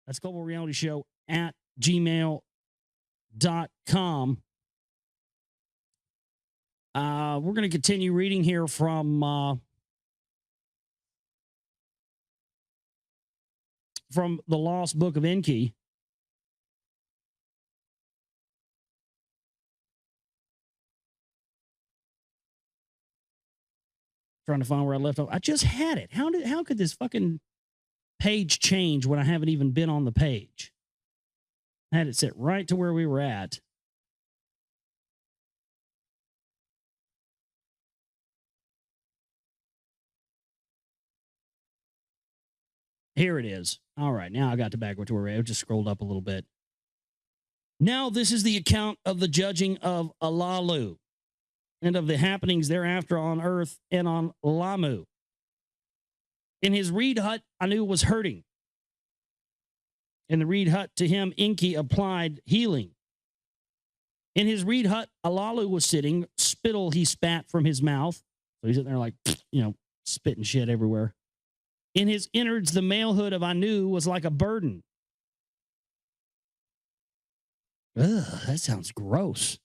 That's globalrealityshow@gmail.com. We're going to continue reading here from the Lost Book of Enki. Trying to find where I left off. I just had it. How could this fucking page change when I haven't even been on the page? I had it set right to where we were at. Here it is. All right, now I got to back to where I just scrolled up a little bit. Now this is the account of the judging of Alalu and of the happenings thereafter on earth and on Lamu. In his reed hut, Anu was hurting. In the reed hut, to him, Enki applied healing. In his reed hut, Alalu was sitting. Spittle he spat from his mouth. So he's sitting there like, spitting shit everywhere. In his innards, the malehood of Anu was like a burden. Ugh, that sounds gross.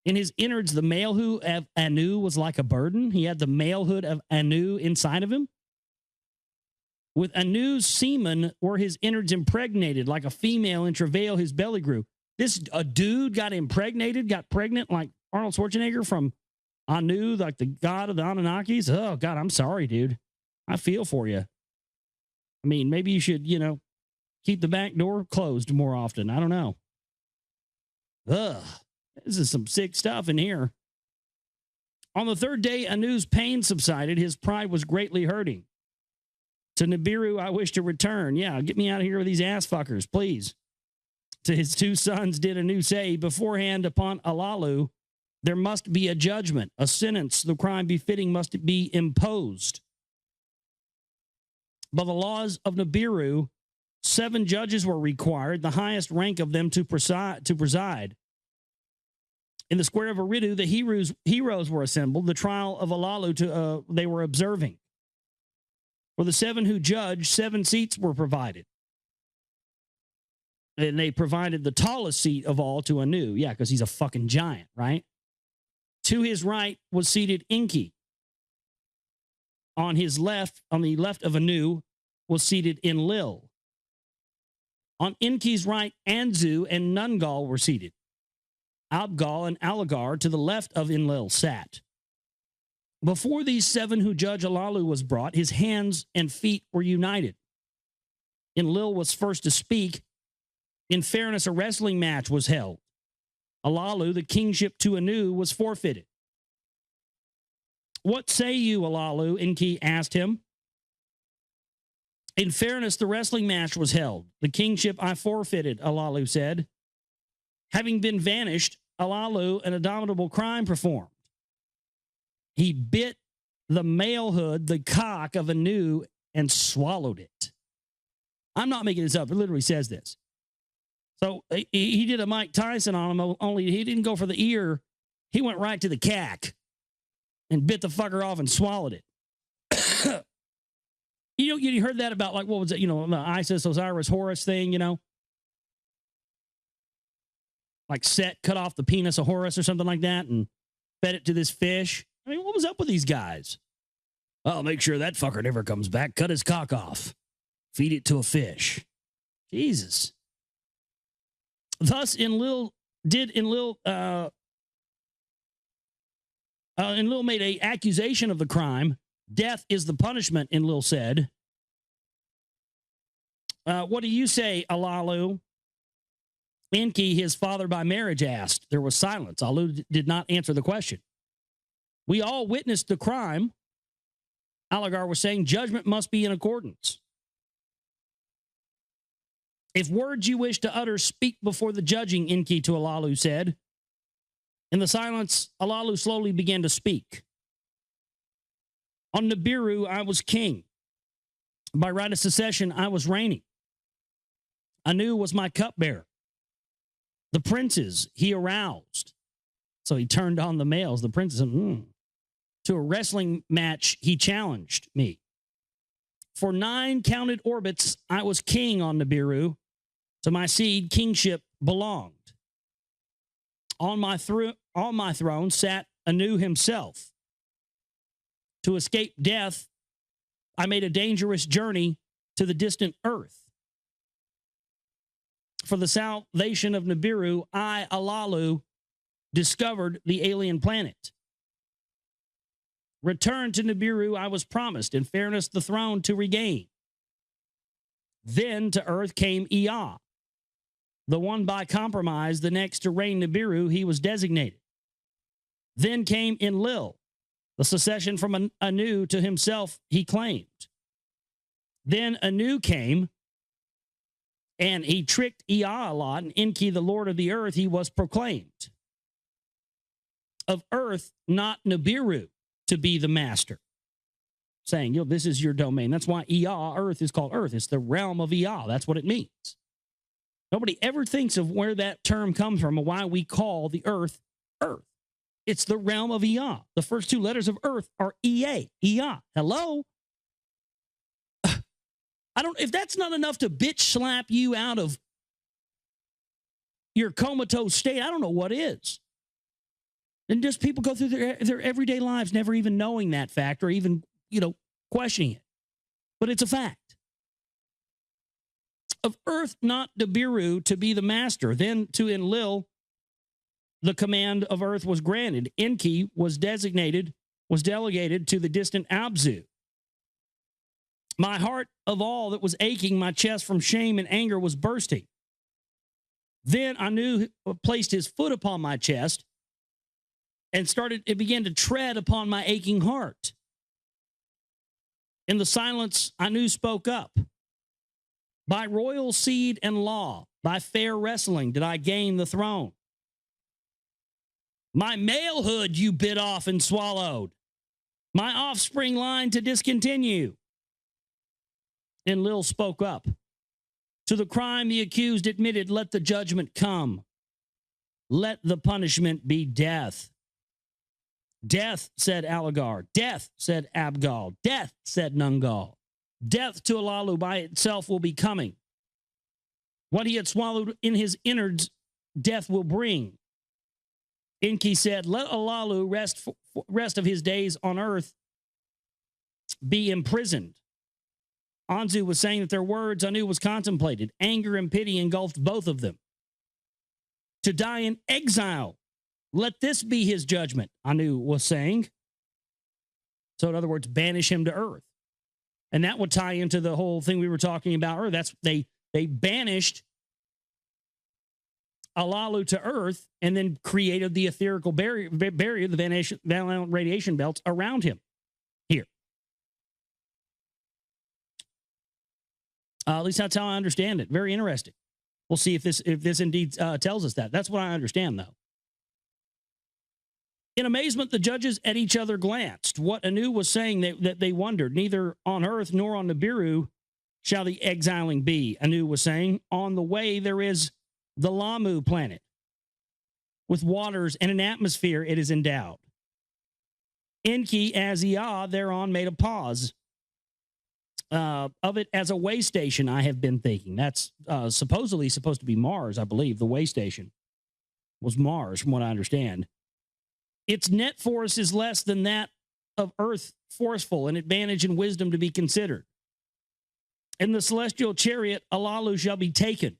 In his innards, the malehood of Anu was like a burden. He had the malehood of Anu inside of him. With Anu's semen were his innards impregnated, like a female in travail, his belly grew. A dude got pregnant like Arnold Schwarzenegger from Anu, like the god of the Anunnakis. Oh, God, I'm sorry, dude. I feel for you. I mean, maybe you should, keep the back door closed more often. I don't know. Ugh. This is some sick stuff in here. On the third day, Anu's pain subsided. His pride was greatly hurting. To Nibiru, I wish to return. Yeah, get me out of here with these ass fuckers, please. To his two sons did Anu say, beforehand upon Alalu, there must be a judgment, a sentence, the crime befitting must be imposed. By the laws of Nibiru, 7 judges were required, the highest rank of them to preside. In the square of Eridu, the heroes were assembled. The trial of Alalu they were observing. For the 7 who judged, 7 seats were provided. And they provided the tallest seat of all to Anu. Yeah, because he's a fucking giant, right? To his right was seated Enki. On the left of Anu, was seated Enlil. On Enki's right, Anzu and Nungal were seated. Abgal and Alagar to the left of Enlil sat. Before these 7 who judge Alalu was brought, his hands and feet were united. Enlil was first to speak. In fairness, a wrestling match was held. Alalu, the kingship to Anu, was forfeited. What say you, Alalu? Enki asked him. In fairness, the wrestling match was held. The kingship I forfeited, Alalu said. Having been vanished, Alalu, an abominable crime performed. He bit the malehood, the cock of Anu, and swallowed it. I'm not making this up. It literally says this. So he did a Mike Tyson on him, only he didn't go for the ear. He went right to the cack and bit the fucker off and swallowed it. You heard that about, like, what was it? The Isis, Osiris, Horus thing, Like Set cut off the penis of Horus or something like that and fed it to this fish. I mean, what was up with these guys? I'll make sure that fucker never comes back. Cut his cock off. Feed it to a fish. Jesus. Thus, Enlil made an accusation of the crime. Death is the punishment, Enlil said. What do you say, Alalu? Enki, his father by marriage, asked. There was silence. Alalu did not answer the question. We all witnessed the crime. Alagar was saying judgment must be in accordance. If words you wish to utter, speak before the judging, Enki to Alalu said. In the silence, Alalu slowly began to speak. On Nibiru, I was king. By right of succession, I was reigning. Anu was my cupbearer. The princes he aroused. So he turned on the males, the princes. To a wrestling match, he challenged me. For 9 counted orbits, I was king on Nibiru. To my seed, kingship belonged. On my throne sat Anu himself. To escape death, I made a dangerous journey to the distant earth. For the salvation of Nibiru, I, Alalu, discovered the alien planet. Return to Nibiru I was promised, in fairness the throne to regain. Then to earth came Ea, the one by compromise, the next to reign Nibiru he was designated. Then came Enlil, the secession from Anu to himself he claimed. Then Anu came, and he tricked Ea a lot, and Enki, the lord of the earth, he was proclaimed. Of earth, not Nibiru, to be the master. Saying, this is your domain. That's why Ea, earth, is called earth. It's the realm of Ea. That's what it means. Nobody ever thinks of where that term comes from or why we call the earth, earth. It's the realm of Ea. The first 2 letters of earth are Ea. Ea. Hello? If that's not enough to bitch slap you out of your comatose state, I don't know what is. And just people go through their everyday lives never even knowing that fact or even, questioning it. But it's a fact. Of earth, not Nibiru, to be the master. Then to Enlil, the command of earth was granted. Enki was delegated to the distant Abzu. My heart of all that was aching, my chest from shame and anger was bursting. Then Anu placed his foot upon my chest and it began to tread upon my aching heart. In the silence, Anu spoke up. By royal seed and law, by fair wrestling, did I gain the throne. My malehood you bit off and swallowed. My offspring line to discontinue. Enlil spoke up. To the crime the accused admitted, let the judgment come. Let the punishment be death. Death, said Alagar. Death, said Abgal. Death, said Nungal. Death to Alalu by itself will be coming. What he had swallowed in his innards, death will bring. Enki said, let Alalu rest of his days on earth be imprisoned. Anzu was saying that their words Anu was contemplated. Anger and pity engulfed both of them. To die in exile, let this be his judgment, Anu was saying. So in other words, banish him to earth. And that would tie into the whole thing we were talking about earlier. They banished Alalu to earth and then created the etherical barrier the Valent radiation belts around him here. At least that's how I understand it. Very interesting. We'll see if this indeed tells us that. That's what I understand, though. In amazement, the judges at each other glanced. What Anu was saying that they wondered. Neither on earth nor on Nibiru shall the exiling be, Anu was saying. On the way there is the Lamu planet. With waters and an atmosphere it is endowed. Enki, as Ea, thereon made a pause. Of it as a way station, I have been thinking. That's supposedly supposed to be Mars, I believe. The way station was Mars, from what I understand. Its net force is less than that of Earth forceful, an advantage and wisdom to be considered. In the celestial chariot, Alalu shall be taken.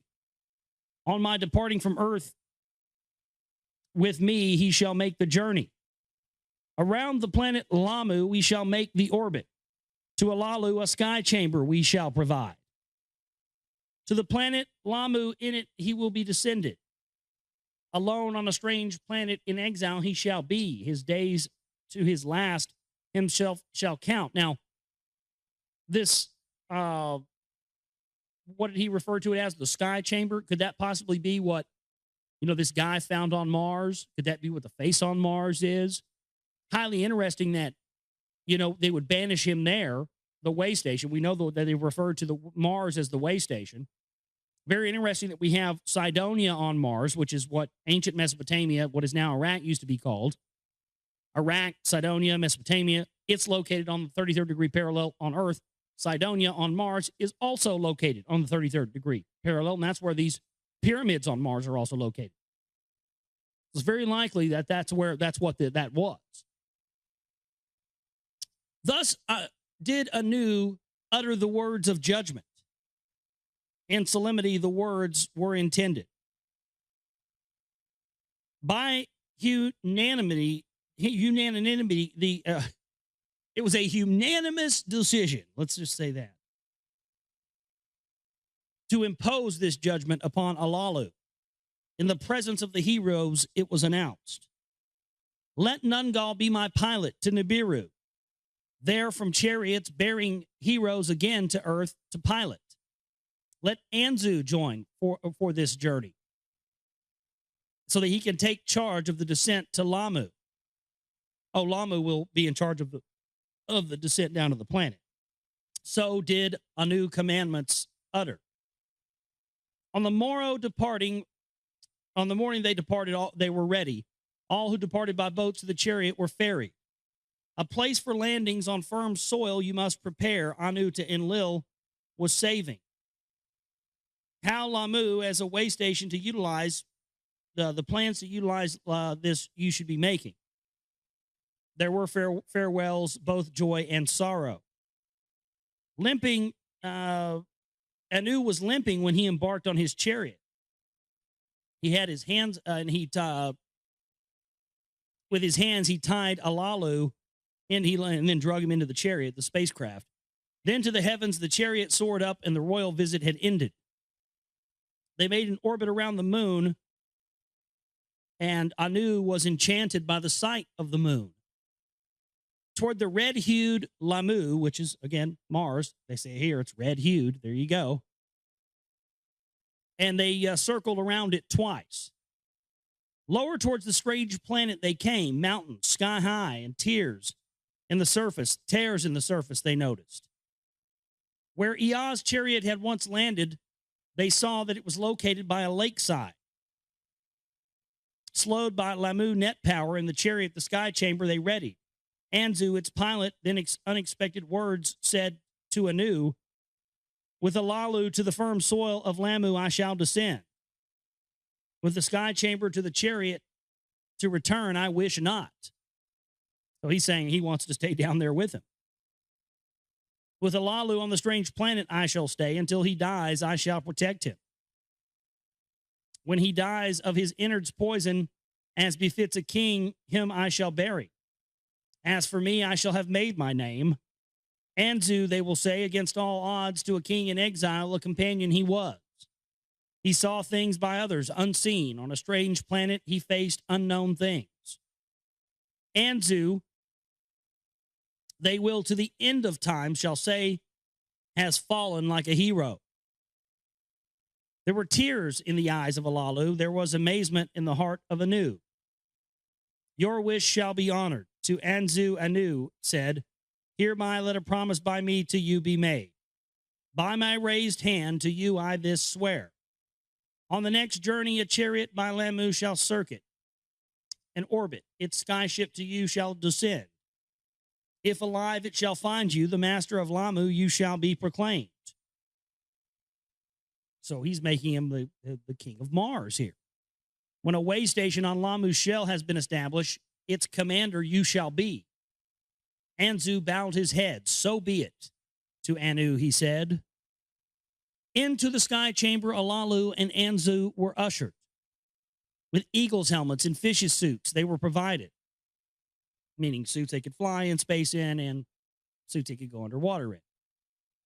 On my departing from Earth, with me he shall make the journey. Around the planet Lamu we shall make the orbit. To Alalu a sky chamber we shall provide. To the planet Lamu in it he will be descended. Alone on a strange planet in exile he shall be. His days to his last himself shall count. Now, this, what did he refer to it as? The sky chamber? Could that possibly be what, this guy found on Mars? Could that be what the face on Mars is? Highly interesting that, they would banish him there, the way station. We know that they referred to the Mars as the way station. Very interesting that we have Cydonia on Mars, which is what ancient Mesopotamia, what is now Iraq, used to be called. Iraq, Cydonia, Mesopotamia. It's located on the 33rd degree parallel on Earth. Cydonia on Mars is also located on the 33rd degree parallel, and that's where these pyramids on Mars are also located. It's very likely that that's what that was. Thus did Anu utter the words of judgment. In solemnity, the words were intended. By unanimity, it was a unanimous decision, let's just say that, to impose this judgment upon Alalu. In the presence of the heroes, it was announced, let Nungal be my pilot to Nibiru, there from chariots bearing heroes again to earth to pilot. Let Anzu join for this journey, so that he can take charge of the descent to Lamu. Oh, Lamu will be in charge of the descent down to the planet. So did Anu commandments utter. On the morning they departed, they were ready. All who departed by boats to the chariot were ferried. A place for landings on firm soil you must prepare, Anu to Enlil was saving. How Lamu as a way station to utilize the plans to utilize this you should be making. There were farewells, both joy and sorrow. Limping, Anu was limping when he embarked on his chariot. He had his hands, with his hands he tied Alalu, and then drug him into the chariot, the spacecraft. Then to the heavens the chariot soared up, and the royal visit had ended. They made an orbit around the moon, and Anu was enchanted by the sight of the moon. Toward the red-hued Lamu, which is, again, Mars. They say here it's red-hued. There you go. And they circled around it twice. Lower towards the strange planet they came, mountains, sky high, and tears in the surface they noticed. Where Ea's chariot had once landed, they saw that it was located by a lakeside. Slowed by Lamu net power in the chariot, the sky chamber, they readied. Anzu, its pilot, then unexpected words said to Anu, with Alalu to the firm soil of Lamu I shall descend. With the sky chamber to the chariot to return, I wish not. So he's saying he wants to stay down there with him. With Alalu on the strange planet I shall stay. Until he dies, I shall protect him. When he dies of his innards poison, as befits a king, him I shall bury. As for me, I shall have made my name. Anzu, they will say, against all odds, to a king in exile, a companion he was. He saw things by others unseen. On a strange planet, he faced unknown things. Anzu, they will to the end of time shall say, has fallen like a hero. There were tears in the eyes of Alalu. There was amazement in the heart of Anu. Your wish shall be honored. To Anzu, Anu said, hereby let a promise by me to you be made. By my raised hand to you I this swear. On the next journey a chariot by Lamu shall circuit and orbit. Its skyship to you shall descend. If alive it shall find you, the master of Lamu you shall be proclaimed. So he's making him the king of Mars here. When a way station on Lamu's shell has been established, its commander you shall be. Anzu bowed his head. So be it. To Anu he said. Into the sky chamber Alalu and Anzu were ushered. With eagles' helmets and fishes' suits they were provided. Meaning suits they could fly in space in and suits they could go underwater in.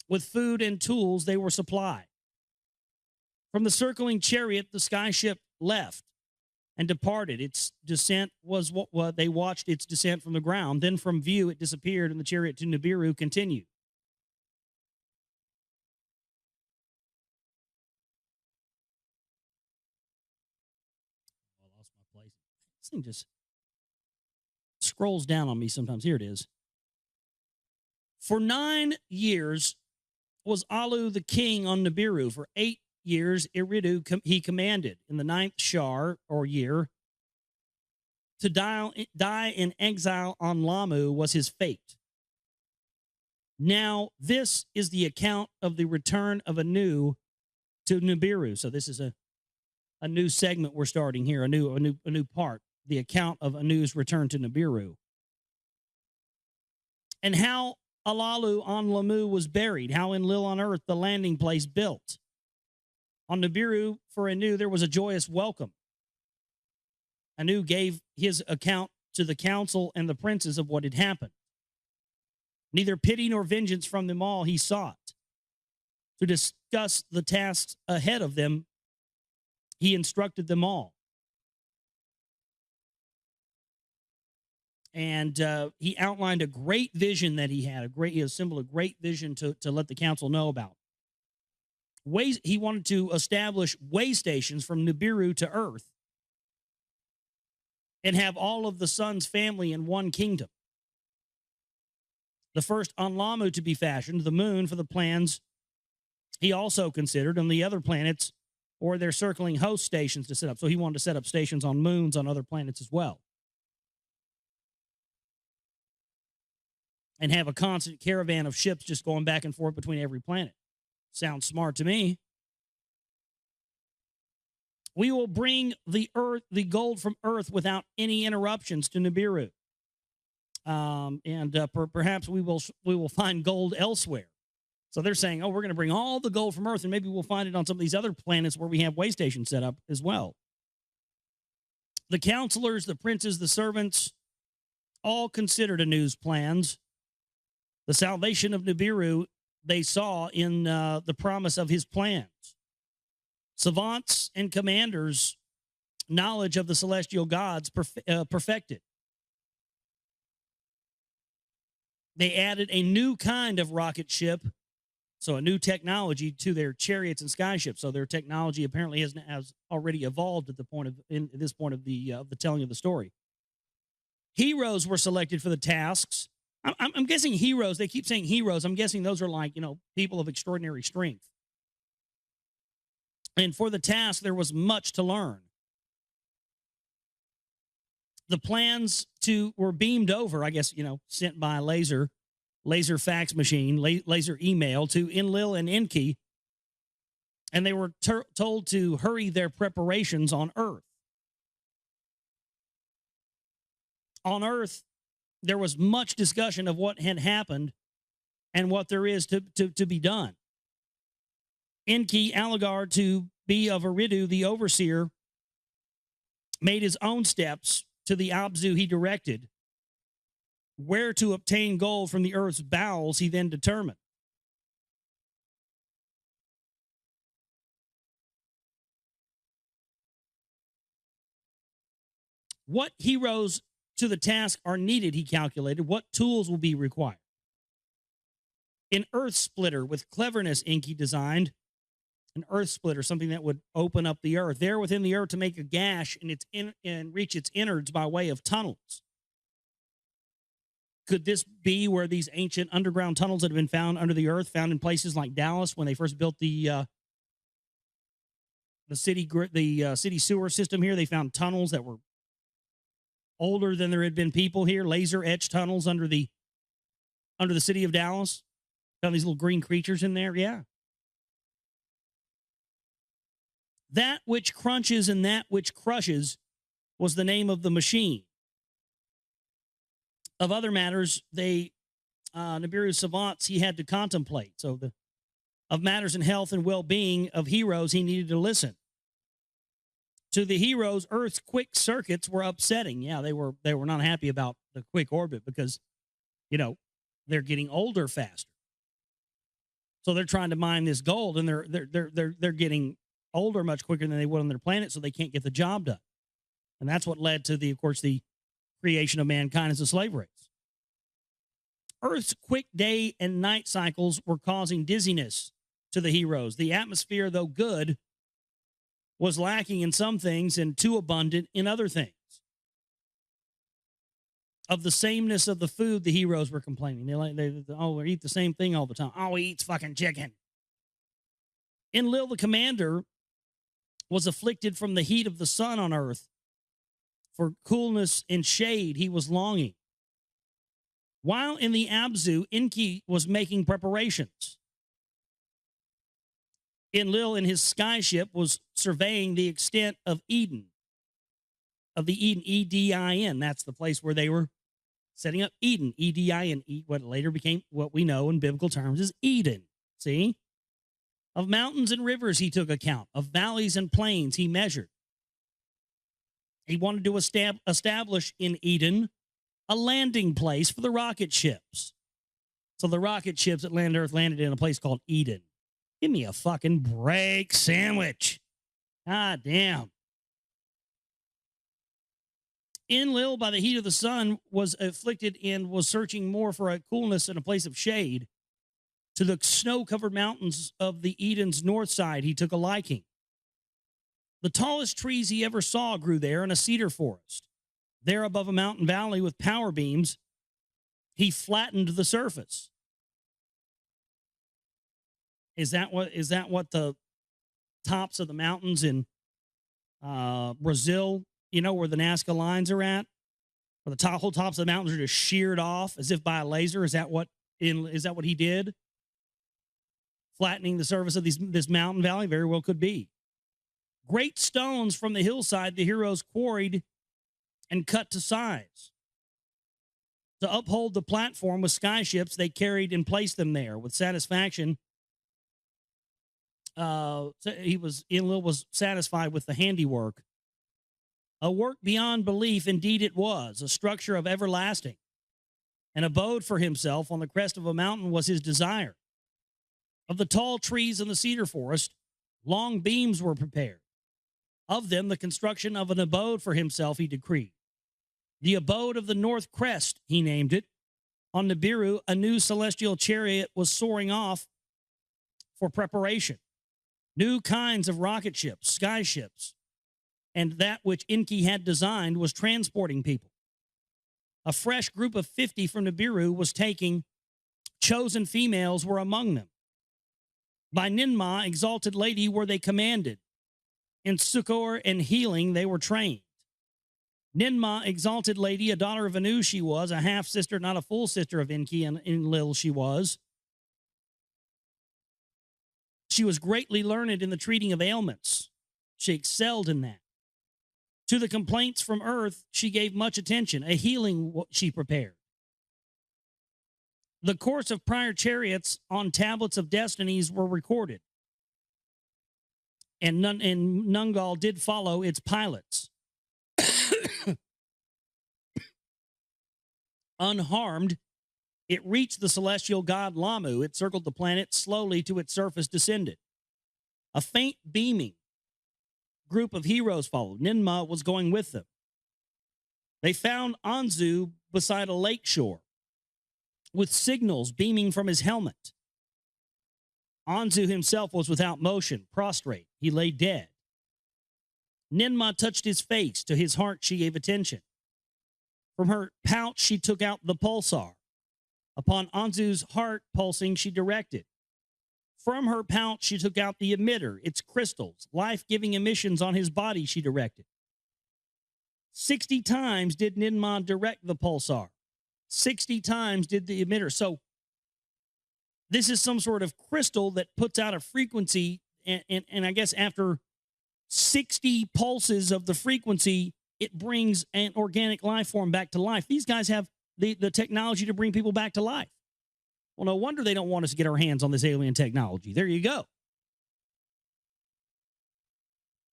With food and tools they were supplied. From the circling chariot the skyship left and departed. Its descent was what they watched its descent from the ground. Then from view it disappeared, and the chariot to Nibiru continued. I lost my place. This thing just scrolls down on me sometimes. Here it is. For 9 years was Alu the king on Nibiru. For 8 years, Iridu he commanded. In the 9th Shar, or year, to die in exile on Lamu was his fate. Now, this is the account of the return of Anu to Nibiru. So this is a new segment we're starting here, a new part, the account of Anu's return to Nibiru. And how Alalu on Lamu was buried, how in Lil on Earth the landing place built. On Nibiru for Anu there was a joyous welcome. Anu gave his account to the council and the princes of what had happened. Neither pity nor vengeance from them all he sought. To discuss the tasks ahead of them, he instructed them all. And he outlined a great vision that he had. He assembled a great vision to let the council know about. He wanted to establish way stations from Nibiru to Earth and have all of the sun's family in one kingdom. The first on Lamu to be fashioned, the moon, for the plans he also considered on the other planets or their circling host stations to set up. So he wanted to set up stations on moons on other planets as well. And have a constant caravan of ships just going back and forth between every planet. Sounds smart to me. We will bring the gold from Earth without any interruptions to Nibiru. Perhaps we will find gold elsewhere. So they're saying, oh, we're going to bring all the gold from Earth, and maybe we'll find it on some of these other planets where we have way stations set up as well. The counselors, the princes, the servants, all considered Anu's plans. The salvation of Nibiru they saw in the promise of his plans. Savants and commanders' knowledge of the celestial gods perfected. They added a new kind of rocket ship, so a new technology to their chariots and skyships. So their technology apparently has already evolved at this point of the telling of the story. Heroes were selected for the tasks. I'm guessing heroes. They keep saying heroes. I'm guessing those are like, people of extraordinary strength. And for the task, there was much to learn. The plans were beamed over, I guess, sent by laser fax machine, laser email to Enlil and Enki. And they were told to hurry their preparations on Earth. On Earth, there was much discussion of what had happened and what there is to be done. Enki, Alligar, to be of Eridu, the overseer, made his own steps to the Abzu he directed. Where to obtain gold from the earth's bowels, he then determined. What heroes to the task are needed, he calculated. What tools will be required? An earth splitter with cleverness, Enki designed. An earth splitter, something that would open up the earth. There within the earth to make a gash and reach its innards by way of tunnels. Could this be where these ancient underground tunnels that have been found under the earth, found in places like Dallas when they first built the city sewer system here? They found tunnels that were older than there had been people here, laser etched tunnels under the city of Dallas. Found these little green creatures in there. Yeah. That which crunches and that which crushes was the name of the machine. Of other matters, Nibiru's savants he had to contemplate. So of matters in health and well-being of heroes, he needed to listen. To the heroes, Earth's quick circuits were upsetting. Yeah, they were not happy about the quick orbit because, they're getting older faster. So they're trying to mine this gold, and they're getting older much quicker than they would on their planet, so they can't get the job done. And that's what led to the creation of mankind as a slave race. Earth's quick day and night cycles were causing dizziness to the heroes. The atmosphere, though good, was lacking in some things and too abundant in other things. Of the sameness of the food, the heroes were complaining. We eat the same thing all the time. Oh, he eats fucking chicken. Enlil, the commander, was afflicted from the heat of the sun on Earth. For coolness and shade, he was longing. While in the Abzu, Enki was making preparations. Enlil in his skyship was surveying the extent of Eden, Edin. That's the place where they were setting up Eden, Edin, what later became what we know in biblical terms as Eden. See? Of mountains and rivers he took account, of valleys and plains he measured. He wanted to establish in Eden a landing place for the rocket ships. So the rocket ships that landed Earth landed in a place called Eden. Give me a fucking break sandwich. God damn. Enlil, by the heat of the sun, was afflicted and was searching more for a coolness and a place of shade. To the snow-covered mountains of the Eden's north side, he took a liking. The tallest trees he ever saw grew there in a cedar forest. There above a mountain valley with power beams, he flattened the surface. Is that what the tops of the mountains in Brazil, where the Nazca lines are at? Where the whole tops of the mountains are just sheared off as if by a laser? Is that what he did? Flattening the surface of this mountain valley? Very well could be. Great stones from the hillside the heroes quarried and cut to size. To uphold the platform with skyships, they carried and placed them there with satisfaction. Enlil was satisfied with the handiwork. A work beyond belief, indeed it was, a structure of everlasting. An abode for himself on the crest of a mountain was his desire. Of the tall trees in the cedar forest, long beams were prepared. Of them, the construction of an abode for himself he decreed. The abode of the north crest, he named it. On Nibiru, a new celestial chariot was soaring off for preparation. New kinds of rocket ships, skyships, and that which Enki had designed was transporting people. A fresh group of 50 from Nibiru was taking. Chosen females were among them. By Ninmah, exalted lady, were they commanded. In succor and healing they were trained. Ninmah, exalted lady, a daughter of Anu she was, a half-sister, not a full sister of Enki and Enlil she was. She was greatly learned in the treating of ailments. She excelled in that. To the complaints from earth, she gave much attention. A healing she prepared. The course of prior chariots on tablets of destinies were recorded. And Nungal did follow its pilots. Unharmed, it reached the celestial god Lamu. It circled the planet, slowly to its surface descended. A faint beaming group of heroes followed. Ninmah was going with them. They found Anzu beside a lake shore with signals beaming from his helmet. Anzu himself was without motion, prostrate. He lay dead. Ninmah touched his face. To his heart she gave attention. From her pouch she took out the pulsar. Upon Anzu's heart pulsing she directed. From her pouch she took out the emitter, its crystals, life-giving emissions on his body she directed. 60 times did Ninmah direct the pulsar. 60 times did the emitter. So this is some sort of crystal that puts out a frequency, and I guess after 60 pulses of the frequency, it brings an organic life form back to life. These guys have the technology to bring people back to life. Well, no wonder they don't want us to get our hands on this alien technology. There you go.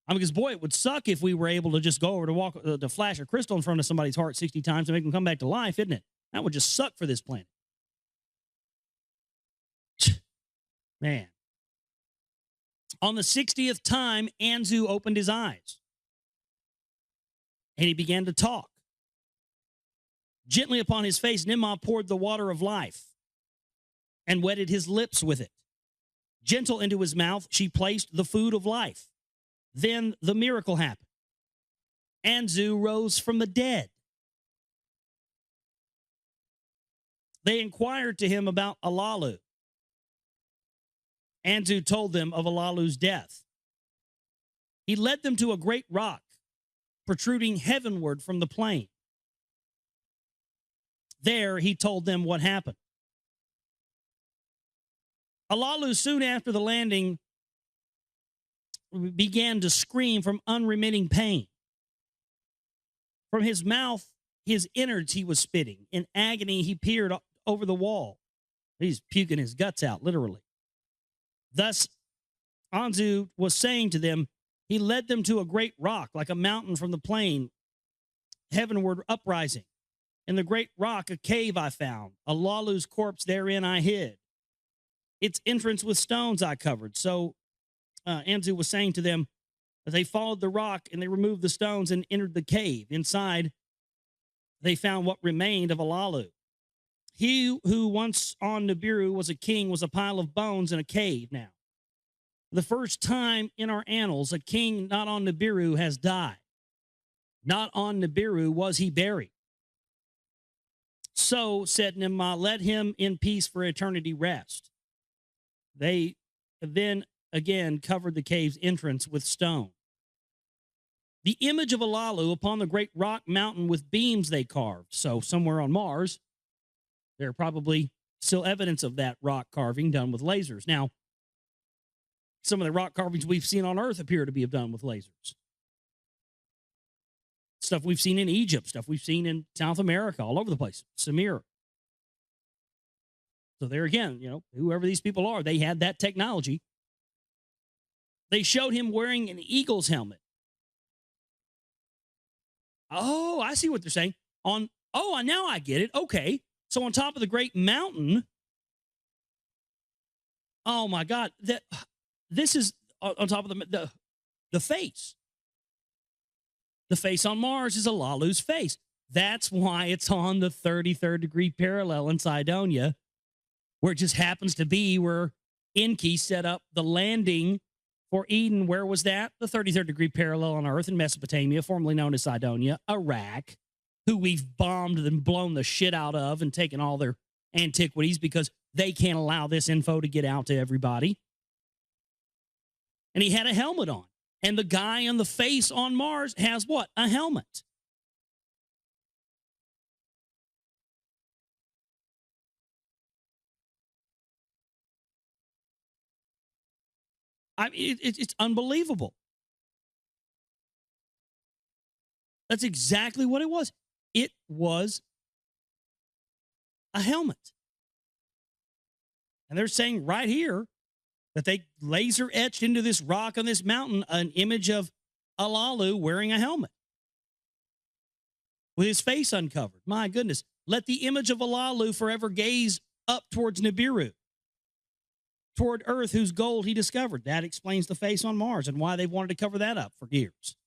I mean, because, boy, it would suck if we were able to just go over to flash a crystal in front of somebody's heart 60 times and make them come back to life, isn't it? That would just suck for this planet. Man. On the 60th time, Anzu opened his eyes. And he began to talk. Gently upon his face, Ninmah poured the water of life and wetted his lips with it. Gentle into his mouth, she placed the food of life. Then the miracle happened. Anzu rose from the dead. They inquired to him about Alalu. Anzu told them of Alalu's death. He led them to a great rock protruding heavenward from the plain. There, he told them what happened. Alalu, soon after the landing, began to scream from unremitting pain. From his mouth, his innards he was spitting. In agony, he peered over the wall. He's puking his guts out, literally. Thus, Anzu was saying to them, he led them to a great rock, like a mountain from the plain, heavenward uprising. In the great rock, a cave I found. Alalu's corpse therein I hid. Its entrance with stones I covered. So Anzu was saying to them, as they followed the rock and they removed the stones and entered the cave. Inside, they found what remained of Alalu. He who once on Nibiru was a king was a pile of bones in a cave now. The first time in our annals, a king not on Nibiru has died. Not on Nibiru was he buried. So, said Nimma, let him in peace for eternity rest. They then again covered the cave's entrance with stone. The image of Alalu upon the great rock mountain with beams they carved. So, somewhere on Mars, there are probably still evidence of that rock carving done with lasers. Now, some of the rock carvings we've seen on Earth appear to be done with lasers. Stuff we've seen in Egypt, stuff we've seen in South America, all over the place. Samir. So there again, whoever these people are, they had that technology. They showed him wearing an eagle's helmet. Oh, I see what they're saying. Now I get it. Okay. So on top of the great mountain, oh my God, this is on top of the face. The face on Mars is Alalu's face. That's why it's on the 33rd degree parallel in Cydonia, where it just happens to be where Enki set up the landing for Eden. Where was that? The 33rd degree parallel on Earth in Mesopotamia, formerly known as Cydonia, Iraq, who we've bombed and blown the shit out of and taken all their antiquities because they can't allow this info to get out to everybody. And he had a helmet on. And the guy on the face on Mars has what? A helmet. It's unbelievable. That's exactly what it was. It was a helmet. And they're saying right here that they laser etched into this rock on this mountain an image of Alalu wearing a helmet with his face uncovered. My goodness. Let the image of Alalu forever gaze up towards Nibiru, toward Earth, whose gold he discovered. That explains the face on Mars and why they've wanted to cover that up for years.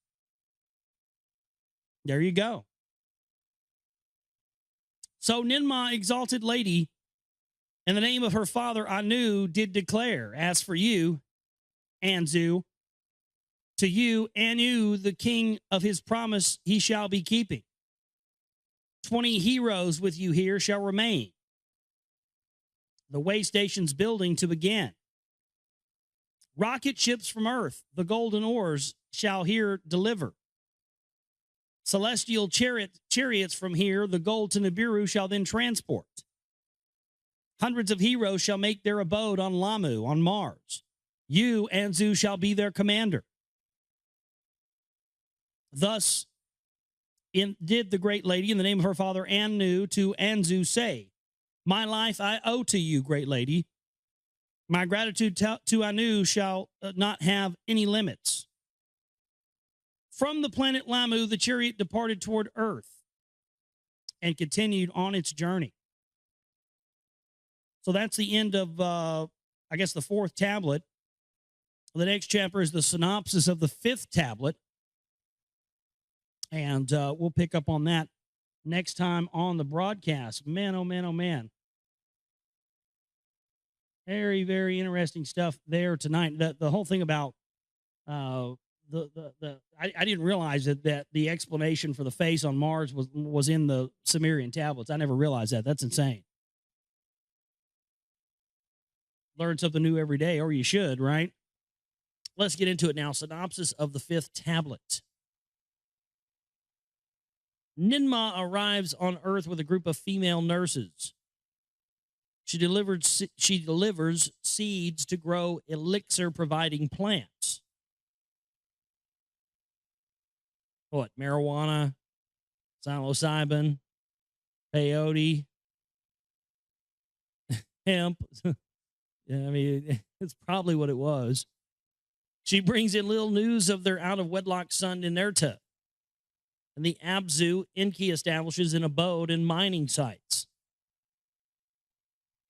There you go. So Ninmah, exalted lady, in the name of her father Anu, did declare, as for you, Anzu, to you, Anu, the king of his promise, he shall be keeping. 20 heroes with you here shall remain. The way station's building to begin. Rocket ships from Earth, the golden ores, shall here deliver. Celestial chariots from here, the gold to Nibiru shall then transport. Hundreds of heroes shall make their abode on Lamu, on Mars. You, Anzu, shall be their commander. Thus did the great lady, in the name of her father Anu, to Anzu say, my life I owe to you, great lady. My gratitude to Anu shall not have any limits. From the planet Lamu, the chariot departed toward Earth and continued on its journey. So that's the end of, I guess, the fourth tablet. The next chapter is the synopsis of the fifth tablet. And we'll pick up on that next time on the broadcast. Man, oh man, oh man. Very, very interesting stuff there tonight. The whole thing about I didn't realize that the explanation for the face on Mars was in the Sumerian tablets. I never realized that. That's insane. Learn something new every day, or you should, right? Let's get into it now. Synopsis of the fifth tablet. Ninmah arrives on Earth with a group of female nurses. She delivers seeds to grow elixir providing plants. What? Marijuana, psilocybin, peyote, hemp. Yeah, I mean, it's probably what it was. She brings in little news of their out of wedlock son, Ninurta. And the Abzu, Enki establishes an abode and mining sites.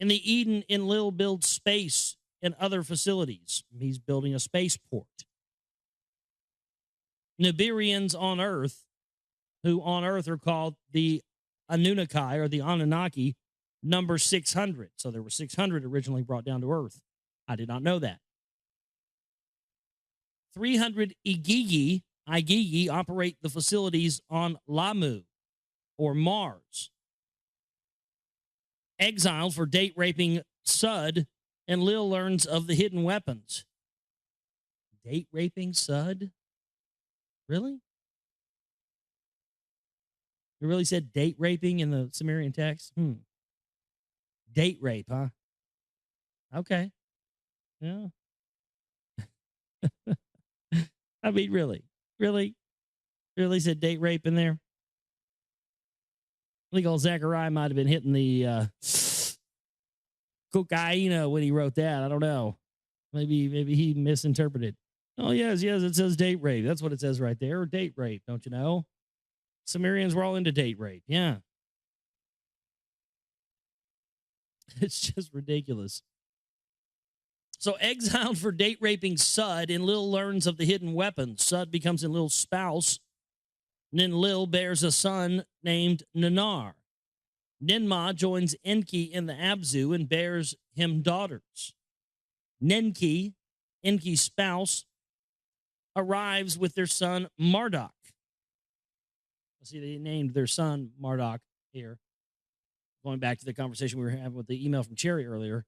In the Eden, Enlil builds space and other facilities. He's building a spaceport. Nibirians on Earth, who on Earth are called the Anunnaki or the Anunnaki, number 600. So there were 600 originally brought down to Earth. I did not know that. 300 Igigi operate the facilities on Lamu or Mars. Exiled for date raping Sud, and Lil learns of the hidden weapons. Date raping Sud? Really? You really said date raping in the Sumerian text? Date rape, huh? Okay. Yeah. I mean, really? Really said date rape in there? I think old Zechariah might have been hitting the cocaine when he wrote that. I don't know. Maybe he misinterpreted. Oh, yes, it says date rape. That's what it says right there. Or date rape, don't you know? Sumerians were all into date rape. Yeah. It's just ridiculous. So exiled for date raping Sud, Enlil learns of the hidden weapons. Sud becomes Enlil's spouse. And then Lil bears a son named Nanar. Ninmah joins Enki in the Abzu and bears him daughters. Nenki, Enki's spouse, arrives with their son Marduk. See, they named their son Marduk here. Going back to the conversation we were having with the email from Cherry earlier.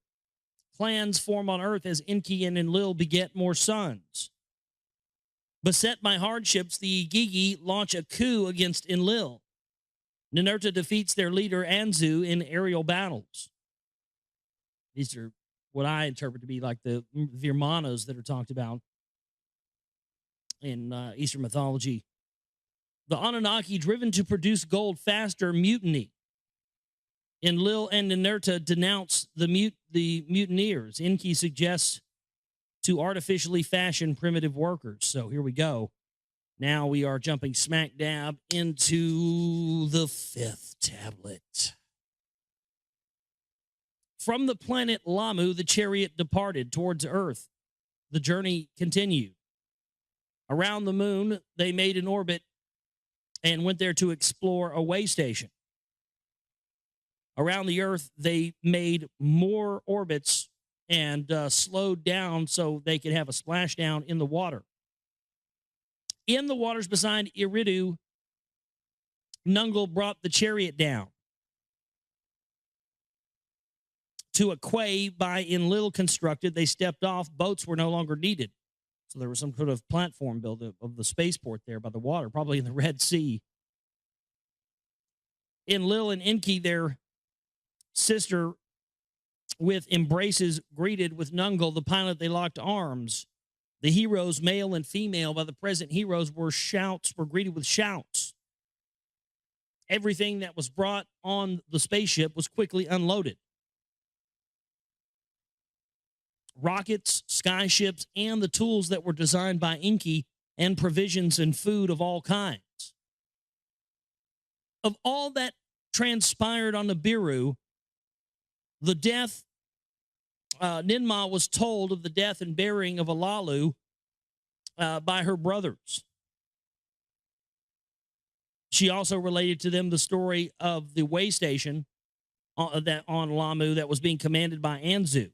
Clans form on Earth as Enki and Enlil beget more sons. Beset by hardships, the Igigi launch a coup against Enlil. Ninurta defeats their leader Anzu in aerial battles. These are what I interpret to be like the Virmanas that are talked about in Eastern mythology. The Anunnaki, driven to produce gold faster, mutiny. Enlil and Ninurta denounce the mutineers. Enki suggests to artificially fashion primitive workers. So here we go. Now we are jumping smack dab into the fifth tablet. From the planet Lamu, the chariot departed towards Earth. The journey continued. Around the moon, they made an orbit and went there to explore a way station. Around the Earth, they made more orbits and slowed down so they could have a splashdown in the water. In the waters beside Eridu, Nungul brought the chariot down to a quay by Enlil constructed. They stepped off. Boats were no longer needed. So there was some sort of platform built of the spaceport there by the water, probably in the Red Sea. Enlil and Enki, their sister, with embraces greeted with Nungul, the pilot. They locked arms. The heroes, male and female, by the present heroes were greeted with shouts. Everything that was brought on the spaceship was quickly unloaded. Rockets, skyships, and the tools that were designed by Enki, and provisions and food of all kinds. Of all that transpired on Nibiru, the death, Ninmah was told of the death and burying of Alalu by her brothers. She also related to them the story of the way station on Lamu that was being commanded by Anzu.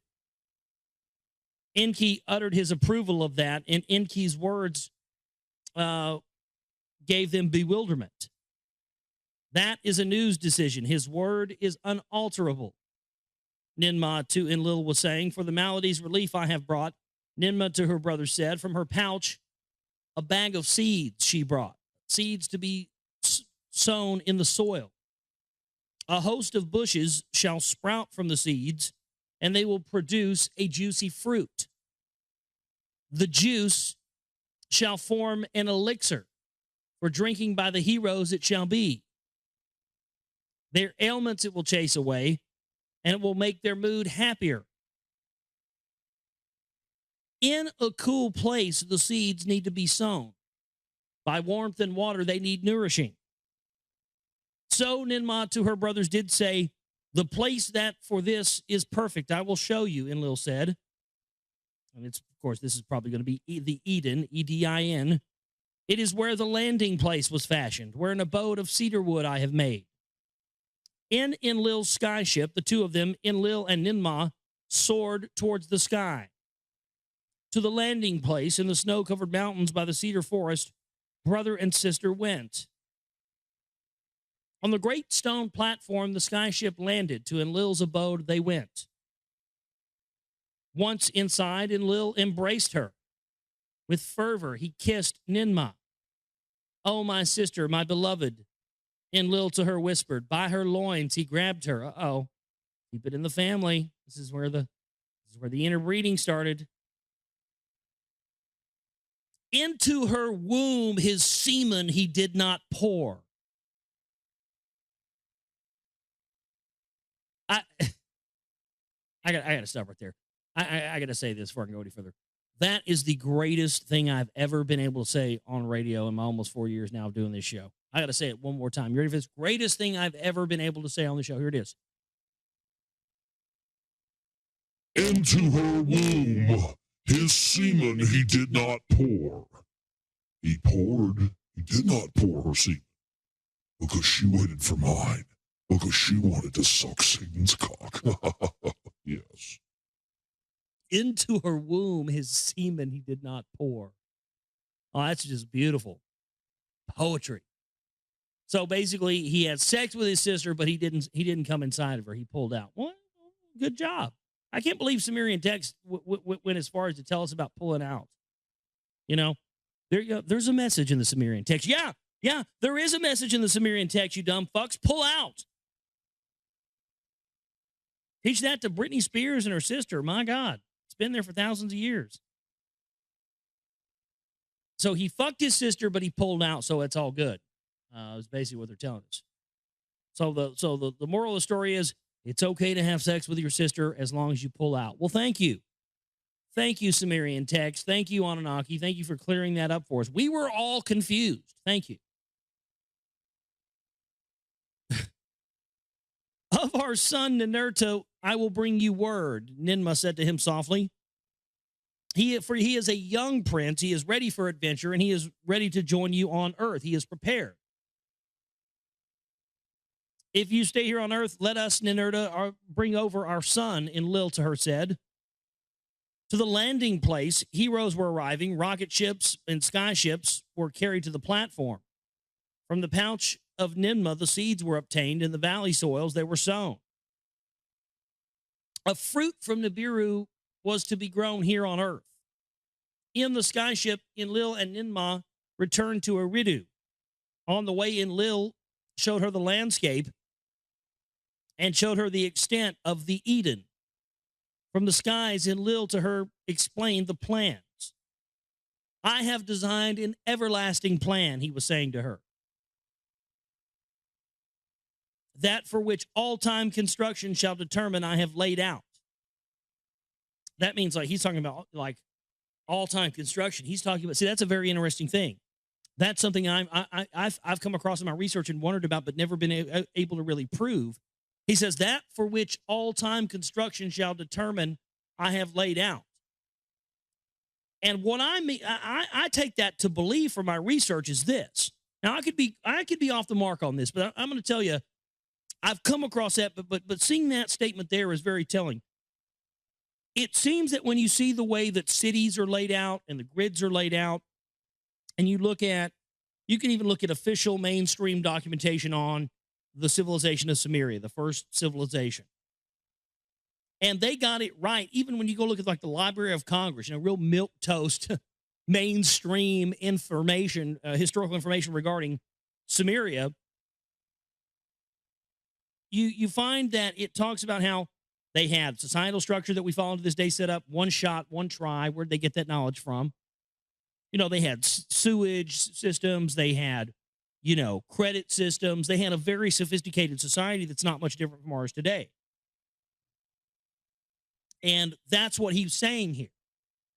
Enki uttered his approval of that, and Enki's words gave them bewilderment. That is a news decision. His word is unalterable. Ninmah to Enlil was saying, for the maladies relief I have brought. Ninmah to her brother said, from her pouch, a bag of seeds she brought. Seeds to be sown in the soil. A host of bushes shall sprout from the seeds, and they will produce a juicy fruit. The juice shall form an elixir, for drinking by the heroes it shall be. Their ailments it will chase away, and it will make their mood happier. In a cool place, the seeds need to be sown. By warmth and water, they need nourishing. So Ninmah to her brothers did say, the place that for this is perfect, I will show you, Enlil said. And it's, of course, this is probably going to be the Eden, Edin. It is where the landing place was fashioned, where an abode of cedar wood I have made. In Enlil's skyship, the two of them, Enlil and Ninmah, soared towards the sky. To the landing place in the snow-covered mountains by the cedar forest, brother and sister went. On the great stone platform, the skyship landed. To Enlil's abode they went. Once inside, Enlil embraced her. With fervor, he kissed Ninmah. Oh, my sister, my beloved, Enlil to her whispered. By her loins, he grabbed her. Uh-oh. Keep it in the family. This is where the interbreeding started. Into her womb his semen he did not pour. I got to stop right there. I got to say this before I can go any further. That is the greatest thing I've ever been able to say on radio in my almost 4 years now of doing this show. I got to say it one more time. You ready for this? Greatest thing I've ever been able to say on the show. Here it is. Into her womb his semen he did not pour. He did not pour her semen. Because she waited for mine. Because she wanted to suck Satan's cock. Yes. Into her womb his semen he did not pour. Oh, that's just beautiful. Poetry. So basically, he had sex with his sister, but he didn't come inside of her. He pulled out. Well, good job. I can't believe Sumerian text went as far as to tell us about pulling out. You know, there's a message in the Sumerian text. Yeah, there is a message in the Sumerian text, you dumb fucks. Pull out. Teach that to Britney Spears and her sister. My God. It's been there for thousands of years. So he fucked his sister, but he pulled out, so it's all good. Is basically what they're telling us. So the moral of the story is it's okay to have sex with your sister as long as you pull out. Well, thank you. Thank you, Sumerian text. Thank you, Anunnaki. Thank you for clearing that up for us. We were all confused. Thank you. Of our son Ninurta, I will bring you word, Ninmah said to him softly. He is a young prince. He is ready for adventure, and he is ready to join you on earth. He is prepared. If you stay here on earth, let us, Ninurta, bring over our son, Enlil to her said. To the landing place, heroes were arriving. Rocket ships and sky ships were carried to the platform. From the pouch of Ninmah, the seeds were obtained. In the valley soils, they were sown. A fruit from Nibiru was to be grown here on earth. In the skyship, Enlil and Ninmah returned to Eridu. On the way, Enlil showed her the landscape and showed her the extent of the Eden. From the skies, Enlil to her explained the plans. I have designed an everlasting plan, he was saying to her. That for which all time construction shall determine I have laid out. That means like he's talking about like all time construction. He's talking about, see, that's a very interesting thing. That's something I've come across in my research and wondered about, but never been able to really prove. He says that for which all time construction shall determine I have laid out. And what I mean, I take that to believe from my research is this. Now I could be off the mark on this, but I'm going to tell you, I've come across that, but seeing that statement there is very telling. It seems that when you see the way that cities are laid out and the grids are laid out, and you can even look at official mainstream documentation on the civilization of Sumeria, the first civilization. And they got it right, even when you go look at like the Library of Congress, real milquetoast mainstream information, historical information regarding Sumeria. you find that it talks about how they had societal structure that we follow to this day set up, one shot, one try. Where'd they get that knowledge from? They had sewage systems. They had, credit systems. They had a very sophisticated society that's not much different from ours today. And that's what he's saying here.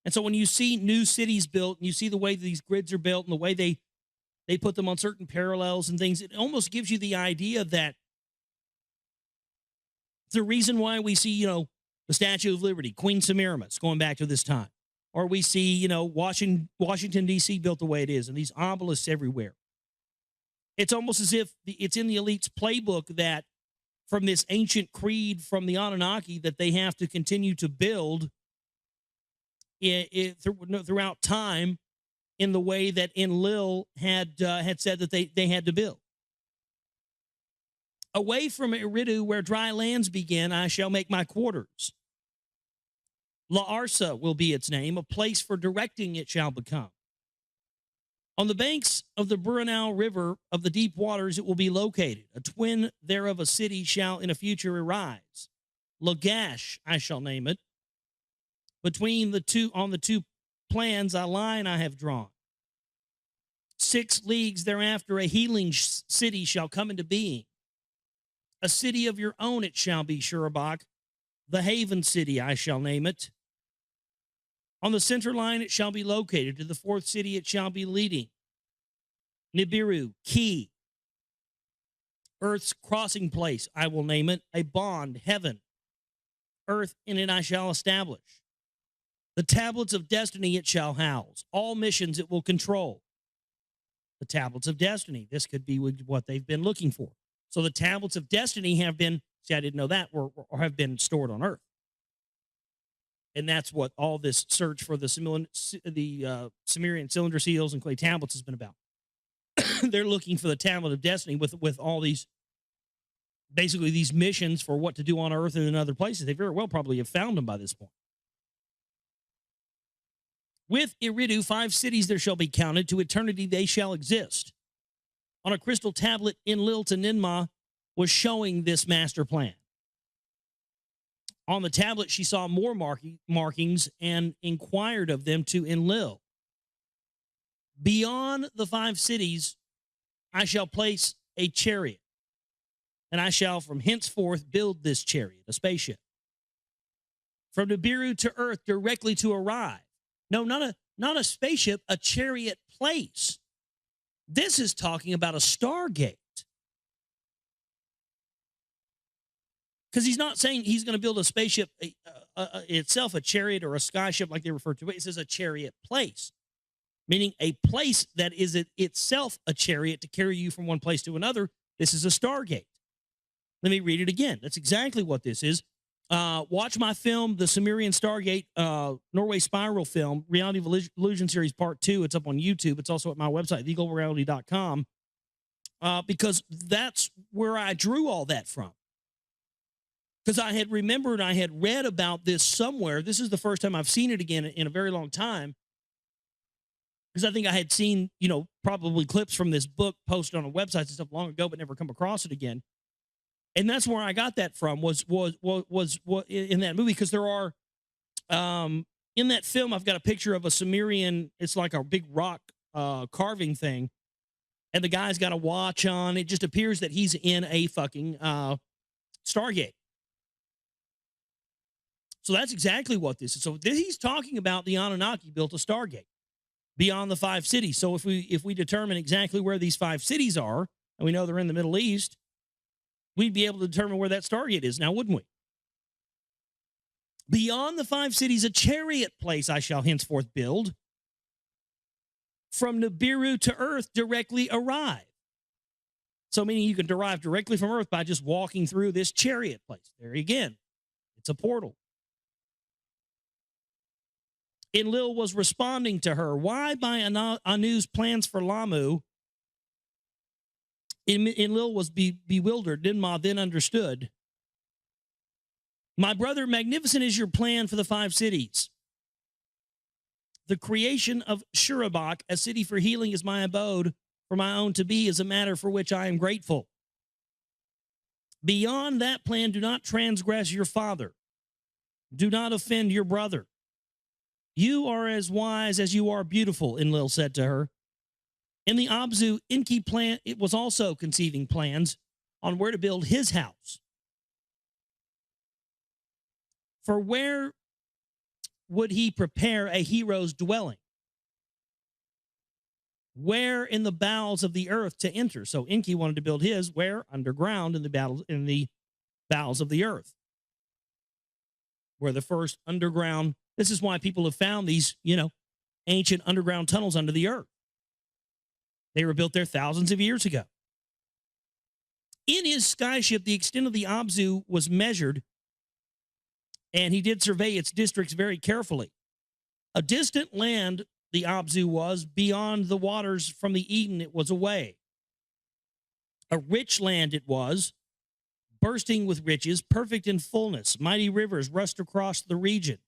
And so when you see new cities built and you see the way these grids are built and the way they put them on certain parallels and things, it almost gives you the idea that the reason why we see, the Statue of Liberty, Queen Semiramis, going back to this time, or we see, Washington, D.C. built the way it is and these obelisks everywhere. It's almost as if it's in the elite's playbook that from this ancient creed from the Anunnaki that they have to continue to build throughout time in the way that Enlil had said that they had to build. Away from Eridu, where dry lands begin, I shall make my quarters. La Arsa will be its name, a place for directing it shall become. On the banks of the Buranau River of the deep waters it will be located. A twin thereof a city shall in a future arise. Lagash I shall name it. Between the two plans a line I have drawn. 6 leagues thereafter a healing city shall come into being. A city of your own it shall be, Shurabak. The haven city I shall name it. On the center line it shall be located. To the 4th city it shall be leading. Nibiru, key. Earth's crossing place I will name it. A bond, heaven. Earth in it I shall establish. The tablets of destiny it shall house. All missions it will control. The tablets of destiny. This could be what they've been looking for. So the tablets of destiny have been, I didn't know that, or have been stored on Earth. And that's what all this search for the Sumerian cylinder seals and clay tablets has been about. They're looking for the tablet of destiny with all these, basically these missions for what to do on Earth and in other places. They very well probably have found them by this point. With Eridu, 5 cities there shall be counted. To eternity they shall exist. On a crystal tablet, Enlil to Ninmah was showing this master plan. On the tablet, she saw more markings and inquired of them to Enlil. Beyond the 5 cities, I shall place a chariot, and I shall from henceforth build this chariot, a spaceship. From Nibiru to Earth directly to arrive. No, not a spaceship, a chariot place. This is talking about a Stargate. Because he's not saying he's going to build a spaceship itself, a chariot or a skyship like they refer to it. It says a chariot place, meaning a place that is itself a chariot to carry you from one place to another. This is a Stargate. Let me read it again. That's exactly what this is. Watch my film, The Sumerian Stargate, Norway Spiral film, Reality of Illusion Series Part 2. It's up on YouTube. It's also at my website, theglobalreality.com, because that's where I drew all that from. Because I had remembered, I had read about this somewhere. This is the first time I've seen it again in a very long time. Because I think I had seen, probably clips from this book posted on a website and stuff long ago, but never come across it again. And that's where I got that from was in that movie, because there are in that film I've got a picture of a Sumerian. It's like a big rock carving thing, and the guy's got a watch on. It just appears that he's in a fucking Stargate. So that's exactly what this is. So he's talking about the Anunnaki built a Stargate beyond the 5 cities. So if we determine exactly where these 5 cities are, and we know they're in the Middle East, we'd be able to determine where that Stargate is now, wouldn't we? Beyond the 5 cities, a chariot place I shall henceforth build. From Nibiru to Earth directly arrive. So meaning you can derive directly from Earth by just walking through this chariot place. There again, it's a portal. Enlil was responding to her. Why by Anu's plans for Lamu? Enlil was bewildered. Ninmah then understood. My brother, magnificent is your plan for the 5 cities. The creation of Shurabak, a city for healing, is my abode. For my own to be is a matter for which I am grateful. Beyond that plan, do not transgress your father. Do not offend your brother. You are as wise as you are beautiful, Enlil said to her. In the Abzu, Enki plan, it was also conceiving plans on where to build his house. For where would he prepare a hero's dwelling? Where in the bowels of the earth to enter? So Enki wanted to build his where? Underground in the bowels of the earth. Where the first underground, this is why people have found these, ancient underground tunnels under the earth. They were built there thousands of years ago. In his skyship, the extent of the Abzu was measured, and he did survey its districts very carefully. A distant land, the Abzu was, beyond the waters from the Eden it was away. A rich land it was, bursting with riches, perfect in fullness. Mighty rivers rushed across the region.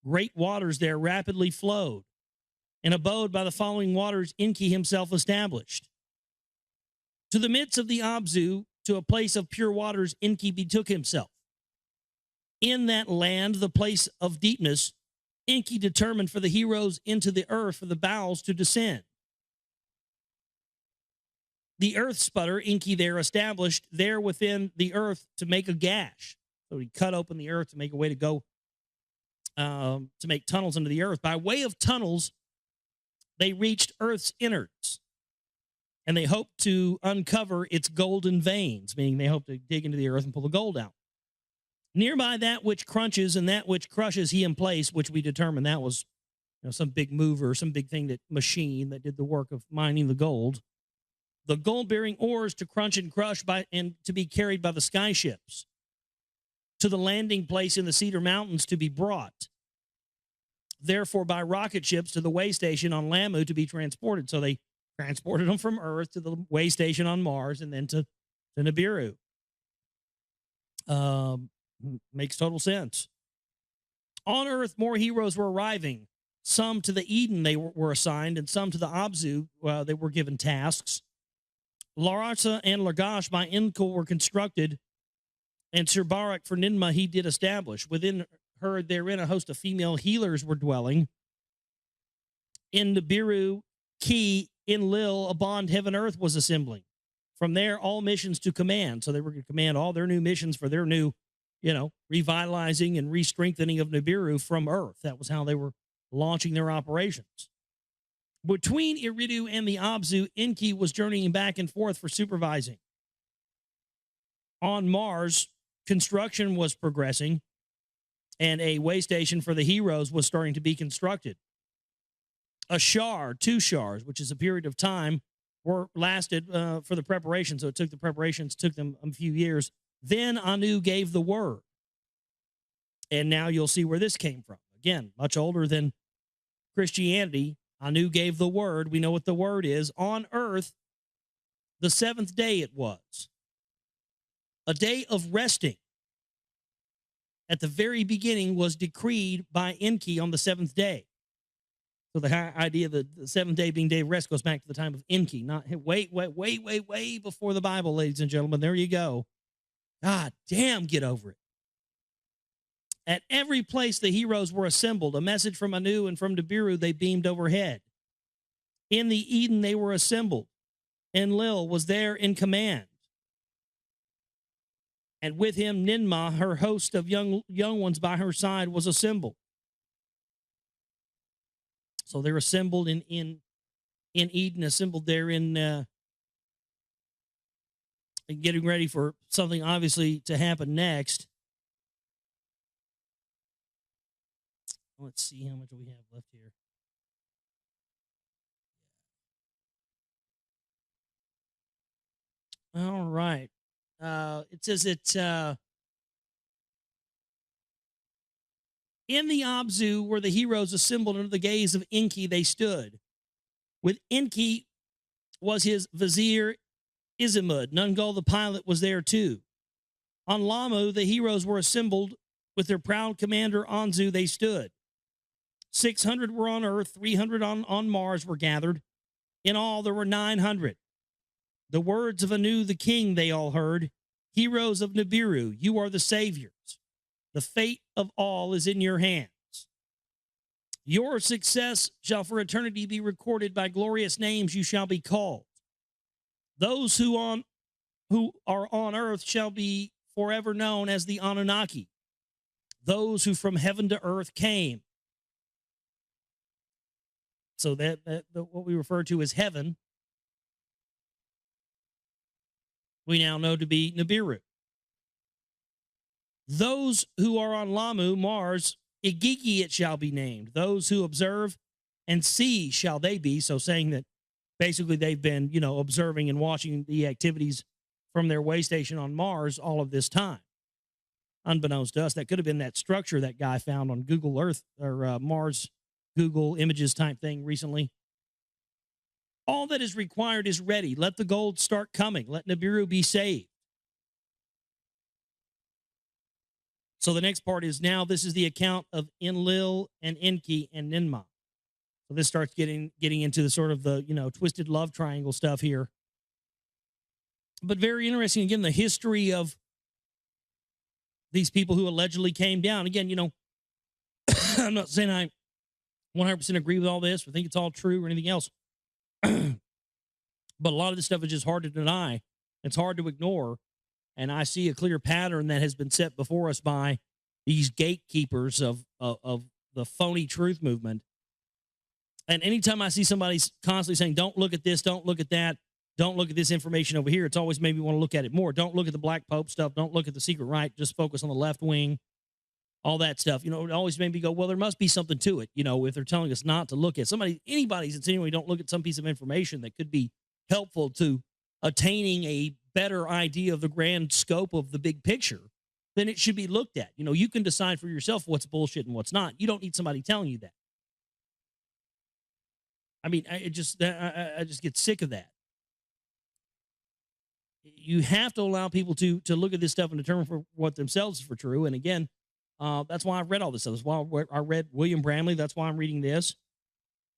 Great waters there rapidly flowed. An abode by the following waters Enki himself established. To the midst of the Abzu, to a place of pure waters, Enki betook himself. In that land, the place of deepness, Enki determined for the heroes into the earth for the bowels to descend. The earth sputter Enki there established there within the earth to make a gash. So he cut open the earth to make a way to go, to make tunnels into the earth. By way of tunnels, they reached earth's innards, and they hoped to uncover its golden veins, meaning they hoped to dig into the earth and pull the gold out. Nearby that which crunches and that which crushes he in place, which we determined that was some big mover, some big thing, that machine that did the work of mining the gold. The gold-bearing ores to crunch and crush and to be carried by the skyships. To the landing place in the Cedar Mountains to be brought. Therefore, by rocket ships to the way station on Lamu to be transported. So they transported them from Earth to the way station on Mars and then to Nibiru. Makes total sense. On Earth, more heroes were arriving. Some to the Eden they were assigned, and some to the Abzu they were given tasks. Larasa and Lagash by Enkel were constructed, and Sirbarak for Ninma he did establish. Within her therein a host of female healers were dwelling. In Nibiru, Ki, Enlil, a bond heaven earth was assembling. From there, all missions to command. So they were going to command all their new missions for their new, revitalizing and re-strengthening of Nibiru from Earth. That was how they were launching their operations. Between Iridu and the Abzu, Enki was journeying back and forth for supervising. On Mars, construction was progressing, and a way station for the heroes was starting to be constructed. A shar, 2 shars, which is a period of time, were lasted for the preparation. So it took the preparations, took them a few years. Then Anu gave the word. And now you'll see where this came from. Again, much older than Christianity. Anu gave the word. We know what the word is. On earth, the 7th day it was. A day of resting. At the very beginning was decreed by Enki on the 7th day. So the idea of the 7th day being day of rest goes back to the time of Enki. Not way before the Bible, ladies and gentlemen. There you go. God damn, get over it. At every place the heroes were assembled, a message from Anu and from Nibiru they beamed overhead. In the Eden they were assembled. Enlil was there in command. And with him Ninma, her host of young ones by her side, was assembled. So they're assembled in Eden, assembled there in getting ready for something obviously to happen next. Let's see how much we have left here. All right. It says it in the Abzu where the heroes assembled under the gaze of Enki they stood. With Enki was his vizier Izimud. Nungul the pilot was there too. On Lamu the heroes were assembled. With their proud commander Anzu they stood. 600 were on Earth, 300 on Mars were gathered. In all, there were 900. The words of Anu the king they all heard. Heroes of Nibiru, you are the saviors. The fate of all is in your hands. Your success shall for eternity be recorded. By glorious names you shall be called. Those who are on earth shall be forever known as the Anunnaki. Those who from heaven to earth came. So what we refer to as heaven, we now know to be Nibiru. Those who are on Lamu, Mars, Igigi it shall be named. Those who observe and see shall they be. So saying that basically they've been, observing and watching the activities from their way station on Mars all of this time. Unbeknownst to us, that could have been that structure that guy found on Google Earth or Mars Google Images type thing recently. All that is required is ready. Let the gold start coming. Let Nibiru be saved. So the next part is now this is the account of Enlil and Enki and Ninmah. So this starts getting into the sort of the, twisted love triangle stuff here. But very interesting, again, the history of these people who allegedly came down. Again, I'm not saying I 100% agree with all this or think it's all true or anything else. But a lot of this stuff is just hard to deny. It's hard to ignore. And I see a clear pattern that has been set before us by these gatekeepers of the phony truth movement. And anytime I see somebody constantly saying, don't look at this, don't look at that, don't look at this information over here, it's always made me want to look at it more. Don't look at the Black Pope stuff. Don't look at the secret right. Just focus on the left wing, all that stuff. It always made me go, well, there must be something to it. If they're telling us not to look at anybody's insinuating don't look at some piece of information that could be helpful to attaining a better idea of the grand scope of the big picture, then it should be looked at. You can decide for yourself what's bullshit and what's not. You don't need somebody telling you that. I mean, I just get sick of that. You have to allow people to look at this stuff and determine for what themselves is for true. And again, that's why I've read all this stuff. That's why I read William Bramley. That's why I'm reading this.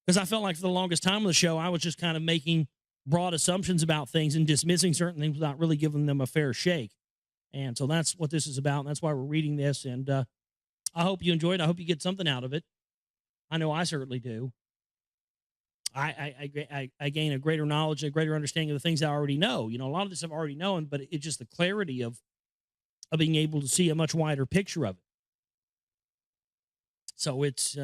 Because I felt like for the longest time of the show, I was just kind of making broad assumptions about things and dismissing certain things without really giving them a fair shake. And so that's what this is about. And that's why we're reading this. And I hope you enjoy it. I hope you get something out of it. I know I certainly do. I gain a greater knowledge, a greater understanding of the things I already know. A lot of this I've already known, but it's just the clarity of being able to see a much wider picture of it. So it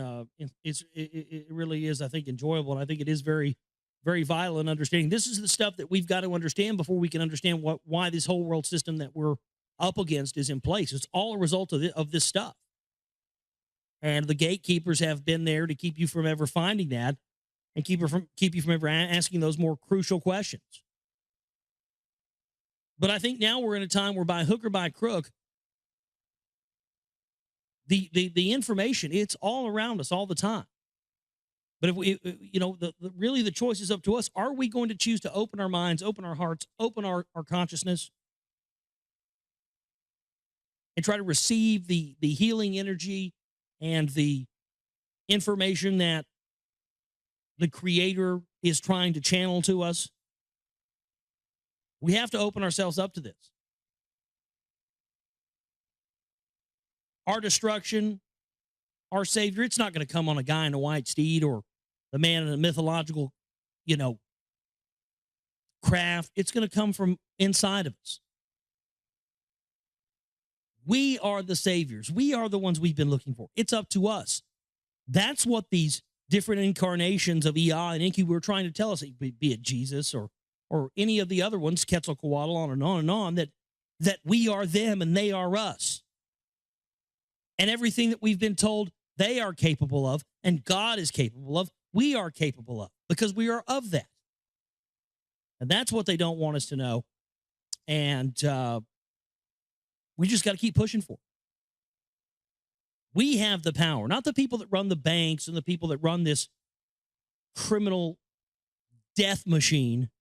really is, I think, enjoyable, and I think it is very, very vital in understanding. This is the stuff that we've got to understand before we can understand why this whole world system that we're up against is in place. It's all a result of this stuff, and the gatekeepers have been there to keep you from ever finding that. And keep you from ever asking those more crucial questions. But I think now we're in a time where by hook or by crook, the information, it's all around us all the time. But if we, really the choice is up to us. Are we going to choose to open our minds, open our hearts, open our consciousness, and try to receive the healing energy and the information that the Creator is trying to channel to us? We have to open ourselves up to this. Our destruction, our Savior, it's not going to come on a guy in a white steed or the man in a mythological, craft. It's going to come from inside of us. We are the saviors. We are the ones we've been looking for. It's up to us. That's what these different incarnations of Ea and Enki were trying to tell us, be it Jesus or any of the other ones, Quetzalcoatl, on and on, that we are them and they are us. And everything that we've been told they are capable of and God is capable of, we are capable of, because we are of that. And that's what they don't want us to know. And we just got to keep pushing for it. We have the power, not the people that run the banks and the people that run this criminal death machine.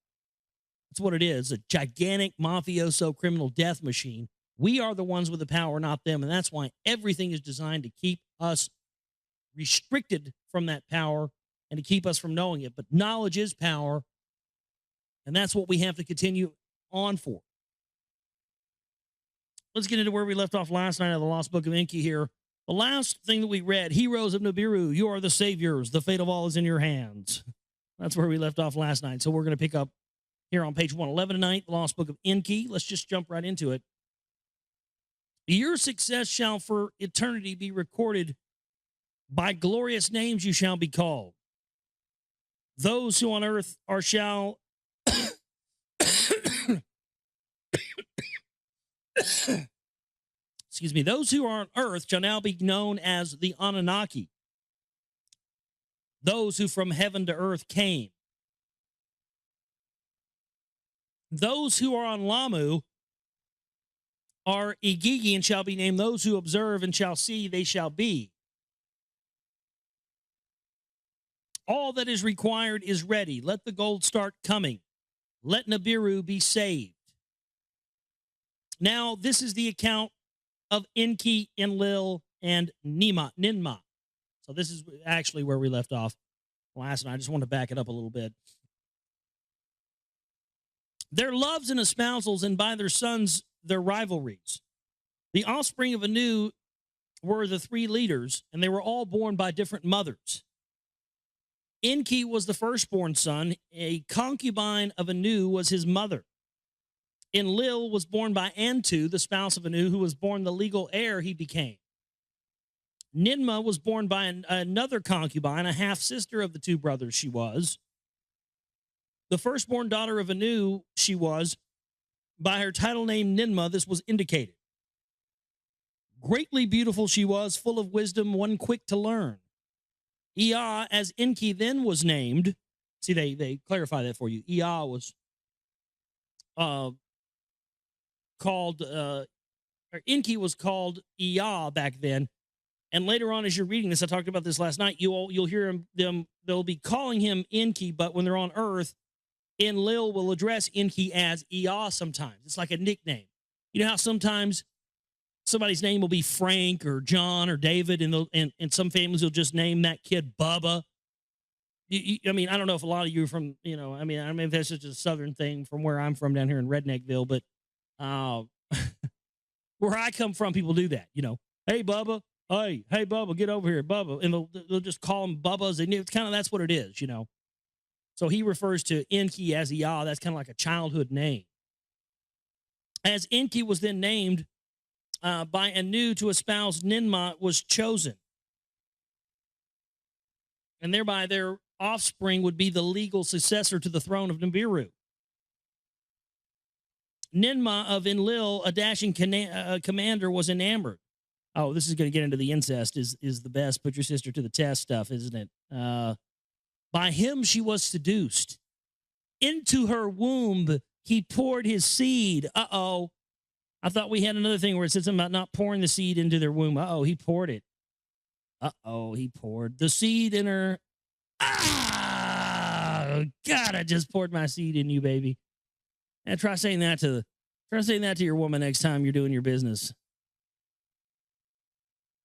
That's what it is, a gigantic mafioso criminal death machine. We are the ones with the power, not them. And that's why everything is designed to keep us restricted from that power and to keep us from knowing it. But knowledge is power. And that's what we have to continue on for. let's get into where we left off last night of the Lost Book of Enki here. The last thing that we read, Heroes of Nibiru, you are the saviors. The fate of all is in your hands. That's where we left off last night. So we're going to pick up here on page 111 tonight, the Lost Book of Enki. Let's just jump right into it. Your success shall for eternity be recorded. By glorious names you shall be called. Those who on earth are shall excuse me, those who are on earth shall now be known as the Anunnaki. Those who from heaven to earth came. Those who are on Lamu are Igigi and shall be named. Those who observe and shall see, they shall be. All that is required is ready. Let the gold start coming. Let Nibiru be saved. Now, this is the account of Enki, Enlil, and Ninmah. So this is actually where we left off last night. I just want to back it up a little bit. Their loves and espousals, and by their sons, their rivalries. The offspring of Anu were the three leaders, and they were all born by different mothers. Enki was the firstborn son. A concubine of Anu was his mother. Enlil was born by Antu, the spouse of Anu, who was born the legal heir he became. Ninmah was born by another concubine, a half-sister of the two brothers she was. The firstborn daughter of Anu she was. By her title name Ninmah, this was indicated. Greatly beautiful she was, full of wisdom, one quick to learn. Ea, as Enki then was named, see, they clarify that for you. Ea was called, or Enki was called Ea back then. And later on, as you're reading this, I talked about this last night, you'll hear them, they'll be calling him Enki, but when they're on Earth, Enlil will address Enki as Ea sometimes. It's like a nickname. You know how sometimes somebody's name will be Frank or John or David, and some families will just name that kid Bubba. I mean, I don't know if a lot of you are from, I mean if that's just a Southern thing from where I'm from down here in Redneckville, but where I come from, people do that, Hey, Bubba. Hey, Bubba, get over here, Bubba. And they'll just call him Bubba's. It's kind of, that's what it is, So he refers to Enki as Ea. That's kind of like a childhood name. As Enki was then named by Anu to espouse Ninmah, was chosen. And thereby their offspring would be the legal successor to the throne of Nibiru. Ninmah of Enlil, a dashing commander, was enamored. Oh, this is going to get into the incest is the best. Put your sister to the test stuff, isn't it? By him she was seduced. Into her womb he poured his seed. Uh-oh. I thought we had another thing where it said something about not pouring the seed into their womb. Uh-oh, he poured it. Uh-oh, he poured the seed in her. Ah, God, I just poured my seed in you, baby. And try saying that to your woman next time you're doing your business.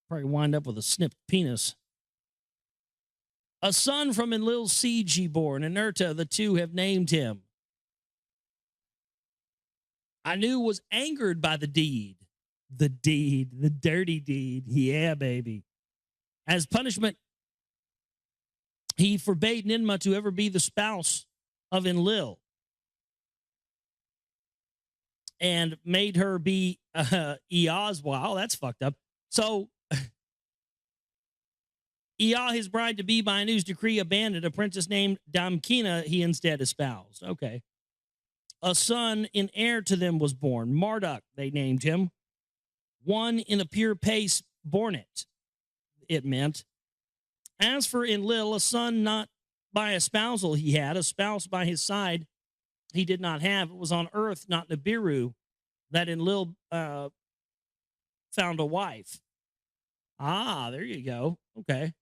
Probably wind up with a snipped penis. A son from Enlil's seed she bore, and Inerta, the two have named him. Anu was angered by the deed. The dirty deed. Yeah, baby. As punishment, he forbade Ninmah to ever be the spouse of Enlil and made her be Ea's wife. Oh, that's fucked up. So, Ea, his bride-to-be, by Anu's decree, abandoned a princess named Damkina he instead espoused. Okay. A son and heir to them was born. Marduk, they named him. One in a pure pace born it meant. As for Enlil, a son not by espousal he had, a spouse by his side he did not have. It was on earth, not Nibiru, that Enlil found a wife. Ah, there you go. Okay.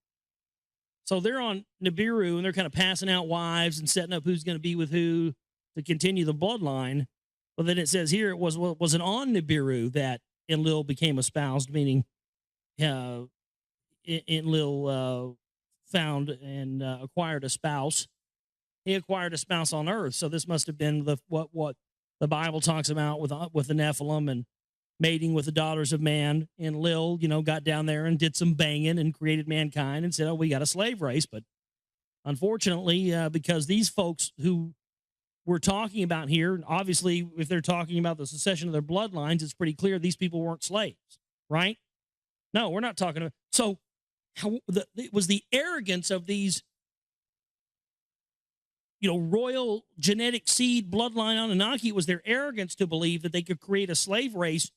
So they're on Nibiru, and they're kind of passing out wives and setting up who's going to be with who to continue the bloodline. But then it says here it wasn't on Nibiru that Enlil became espoused, meaning Enlil found and acquired a spouse. He acquired a spouse on earth. So this must have been what the Bible talks about with the Nephilim and mating with the daughters of man. And Lil, got down there and did some banging and created mankind and said, oh, we got a slave race. But unfortunately, because these folks who we're talking about here, obviously, if they're talking about the secession of their bloodlines, it's pretty clear these people weren't slaves, right? No, we're not talking about. So it was the arrogance of these, royal genetic seed bloodline Anunnaki. It was their arrogance to believe that they could create a slave race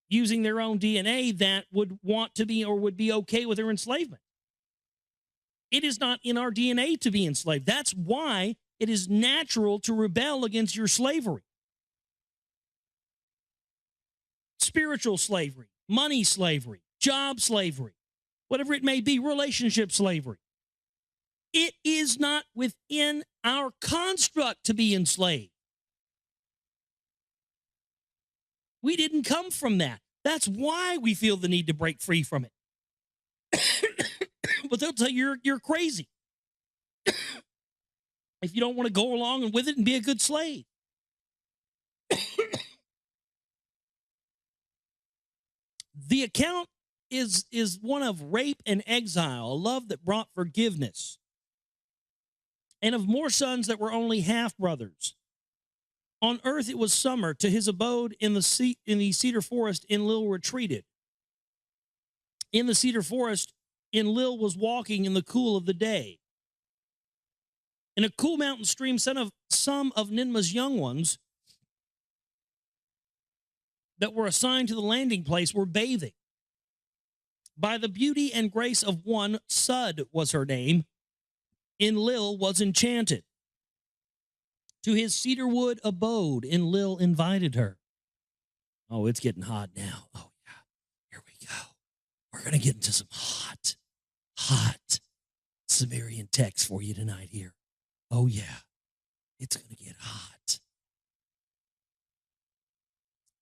using their own DNA that would want to be or would be okay with their enslavement. It is not in our DNA to be enslaved. That's why it is natural to rebel against your slavery. Spiritual slavery, money slavery, job slavery, whatever it may be, relationship slavery. It is not within our construct to be enslaved. We didn't come from that. That's why we feel the need to break free from it. But they'll tell you you're crazy if you don't want to go along with it and be a good slave. The account is one of rape and exile, a love that brought forgiveness, and of more sons that were only half brothers. On earth it was summer. To his abode in the cedar forest, Enlil retreated. In the cedar forest, Enlil was walking in the cool of the day. In a cool mountain stream, some of Ninma's young ones that were assigned to the landing place were bathing. By the beauty and grace of one, Sud was her name, Enlil was enchanted. To his cedarwood abode, Enlil invited her. Oh, it's getting hot now. Oh, yeah. Here we go. We're going to get into some hot Sumerian text for you tonight here. Oh, yeah. It's going to get hot.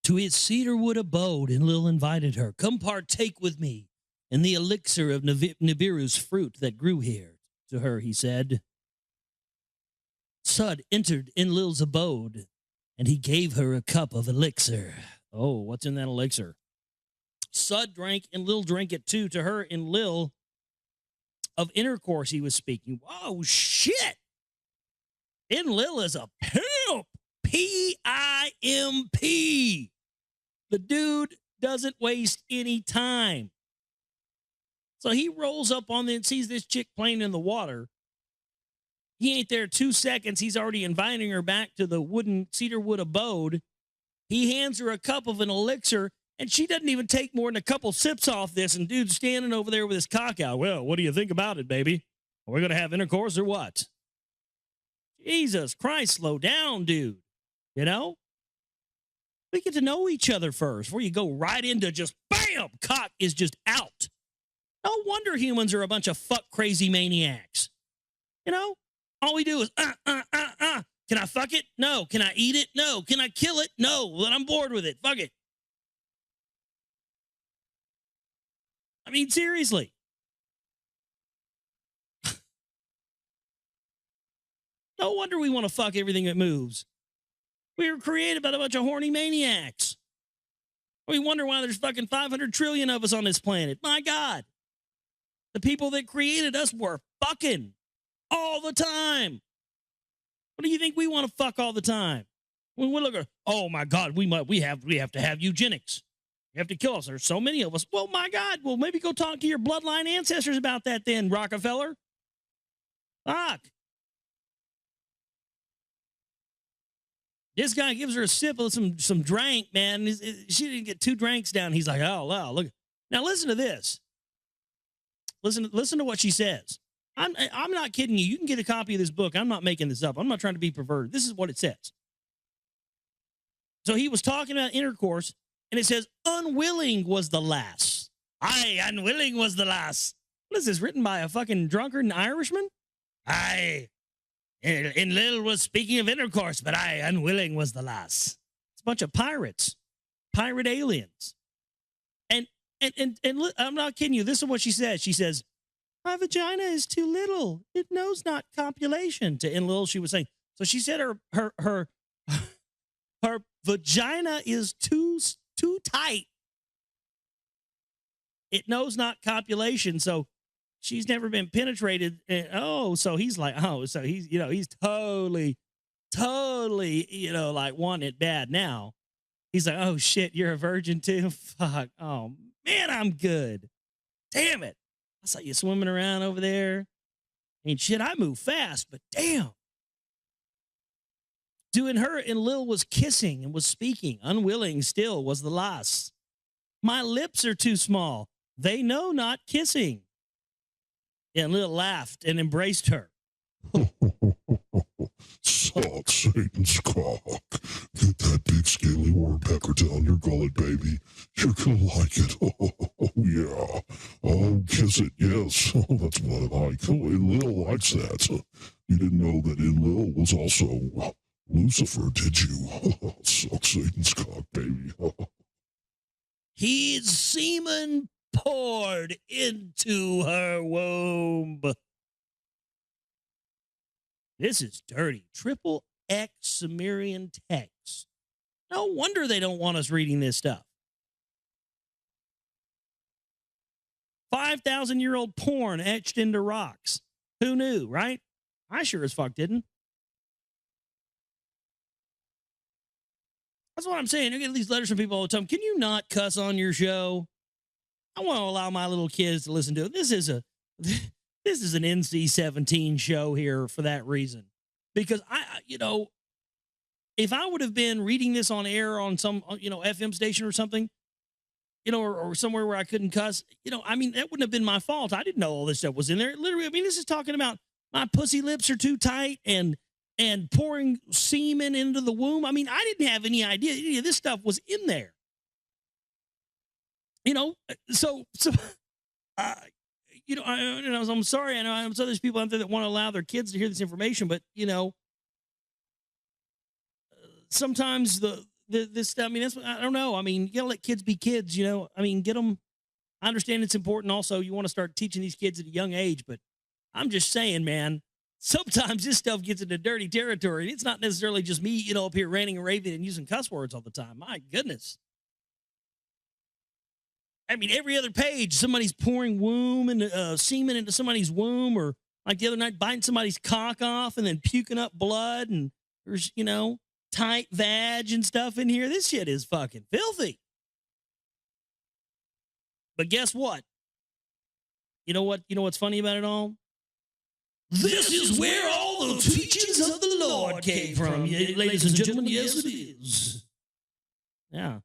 To his cedarwood abode, Enlil invited her. Come partake with me in the elixir of Nibiru's fruit that grew here. To her, he said. Sud entered Enlil's abode, and he gave her a cup of elixir. Oh, what's in that elixir? Sud drank, Enlil drank it too. To her, Enlil, of intercourse he was speaking. Whoa, shit! Enlil is a pimp. P-I-M-P. The dude doesn't waste any time. So he rolls up on and sees this chick playing in the water. He ain't there 2 seconds. He's already inviting her back to the cedarwood abode. He hands her a cup of an elixir, and she doesn't even take more than a couple sips off this, and dude's standing over there with his cock out. Well, what do you think about it, baby? Are we going to have intercourse or what? Jesus Christ, slow down, dude. We get to know each other first before you go right into just, bam, cock is just out. No wonder humans are a bunch of fuck crazy maniacs. All we do is, Can I fuck it? No. Can I eat it? No. Can I kill it? No. Well, then I'm bored with it. Fuck it. I mean, seriously. No wonder we want to fuck everything that moves. We were created by a bunch of horny maniacs. We wonder why there's fucking 500 trillion of us on this planet. My God. The people that created us were fucking all the time. What do you think we want to fuck all the time? When we look at, oh my God, we have to have eugenics. You have to kill us. There's so many of us. Well, my God, well, maybe go talk to your bloodline ancestors about that then, Rockefeller. Fuck. This guy gives her a sip of some drink, man. She didn't get 2 drinks down. He's like, oh, wow, look. Now listen to this. Listen to what she says. I'm not kidding you. You can get a copy of this book. I'm not making this up. I'm not trying to be perverted. This is what it says. So he was talking about intercourse, and it says, unwilling was the lass. Aye, unwilling was the lass. What is this, written by a fucking drunkard Irishman? Aye, Enlil was speaking of intercourse, but aye, unwilling was the lass. It's a bunch of pirates, pirate aliens. And I'm not kidding you. This is what she says. She says, my vagina is too little. It knows not copulation. To Enlil, she was saying. So she said her Her vagina is too tight. It knows not copulation, so she's never been penetrated. And, so he's like, so he's, he's totally, like wanting it bad now. He's like, oh shit, you're a virgin too? Fuck. Oh man, I'm good. Damn it. I saw you swimming around over there. And shit, I move fast, but damn. Doing her and Lil was kissing and was speaking. Unwilling still was the loss. My lips are too small. They know not kissing. And Lil laughed and embraced her. Suck Satan's cock. Get that big scaly woodpecker down your gullet, baby. You're gonna like it. Oh, yeah. Oh, kiss it, yes. Oh, that's what I like. Oh, and Lil likes that. You didn't know that in Lil was also Lucifer, did you? Suck Satan's cock, baby. His semen poured into her womb. This is dirty. Triple X Sumerian text. No wonder they don't want us reading this stuff. 5,000-year-old porn etched into rocks. Who knew, right? I sure as fuck didn't. That's what I'm saying. You get these letters from people all the time. Can you not cuss on your show? I want to allow my little kids to listen to it. This is an NC-17 show here for that reason. Because if I would have been reading this on air on some, FM station or something, or somewhere where I couldn't cuss, that wouldn't have been my fault. I didn't know all this stuff was in there. Literally, this is talking about my pussy lips are too tight and pouring semen into the womb. I didn't have any idea any of this stuff was in there. I'm sorry. I know I'm there's people out there that want to allow their kids to hear this information, but sometimes this stuff. That's what I don't know. You gotta let kids be kids. Get them. I understand it's important. Also, you want to start teaching these kids at a young age, but I'm just saying, man. Sometimes this stuff gets into dirty territory. It's not necessarily just me, up here ranting and raving and using cuss words all the time. My goodness. Every other page, somebody's pouring semen into somebody's womb, or like the other night, biting somebody's cock off and then puking up blood, and there's, tight vag and stuff in here. This shit is fucking filthy. But guess what? You know what's funny about it all? This is where all the teachings of the Lord came from, ladies and gentlemen. Yes, it is. Yeah.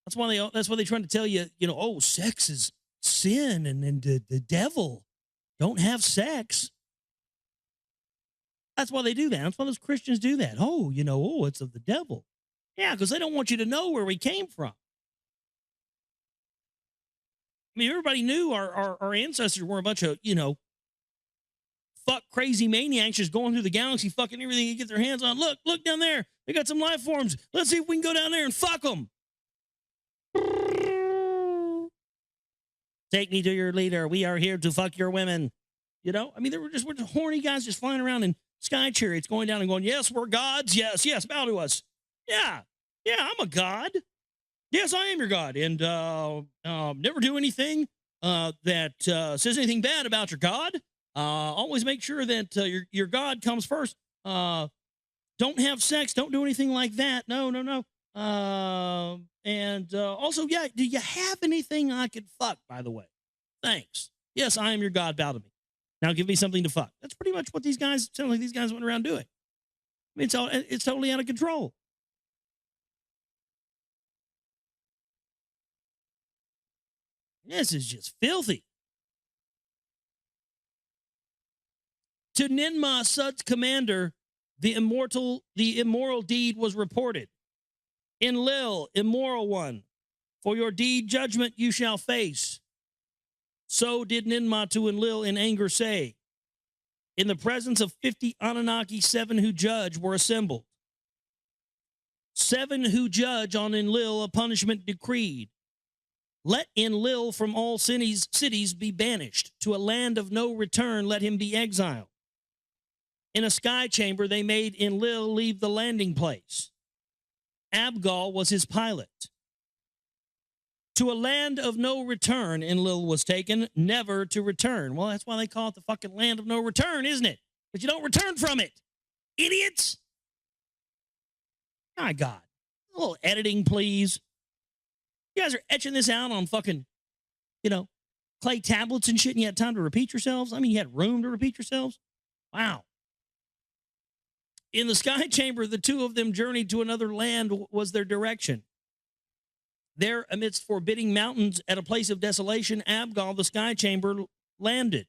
That's why they're trying to tell you, sex is sin and the devil. Don't have sex. That's why they do that. That's why those Christians do that. It's of the devil. Yeah, because they don't want you to know where we came from. Everybody knew our ancestors were a bunch of, fuck crazy maniacs just going through the galaxy, fucking everything they get their hands on. Look down there. They got some life forms. Let's see if we can go down there and fuck them. Take me to your leader. We are here to fuck your women. We're just horny guys just flying around in sky chariots going down and going, yes, we're gods. Yes, bow to us. Yeah, I'm a god. Yes, I am your god. And never do anything that says anything bad about your god. Always make sure that your God comes first. Don't have sex. Don't do anything like that. No. Also, do you have anything I could fuck, by the way? Thanks. Yes, I am your God. Bow to me. Now give me something to fuck. That's pretty much what these guys sound like. These guys went around doing. It's totally out of control. This is just filthy. To Ninmah, Sud's commander, the immoral deed was reported. Enlil, immoral one, for your deed judgment you shall face. So did Ninmah to Enlil in anger say. In the presence of 50 Anunnaki, 7 who judge were assembled. 7 who judge on Enlil a punishment decreed. Let Enlil from all cities be banished. To a land of no return let him be exiled. In a sky chamber, they made Enlil leave the landing place. Abgal was his pilot. To a land of no return, Enlil was taken, never to return. Well, that's why they call it the fucking land of no return, isn't it? But you don't return from it. Idiots. My God. A little editing, please. You guys are etching this out on fucking, clay tablets and shit, and you had time to repeat yourselves? I mean, you had room to repeat yourselves? Wow. In the sky chamber, the two of them journeyed to another land was their direction. There, amidst forbidding mountains at a place of desolation, Abgal, the sky chamber, landed.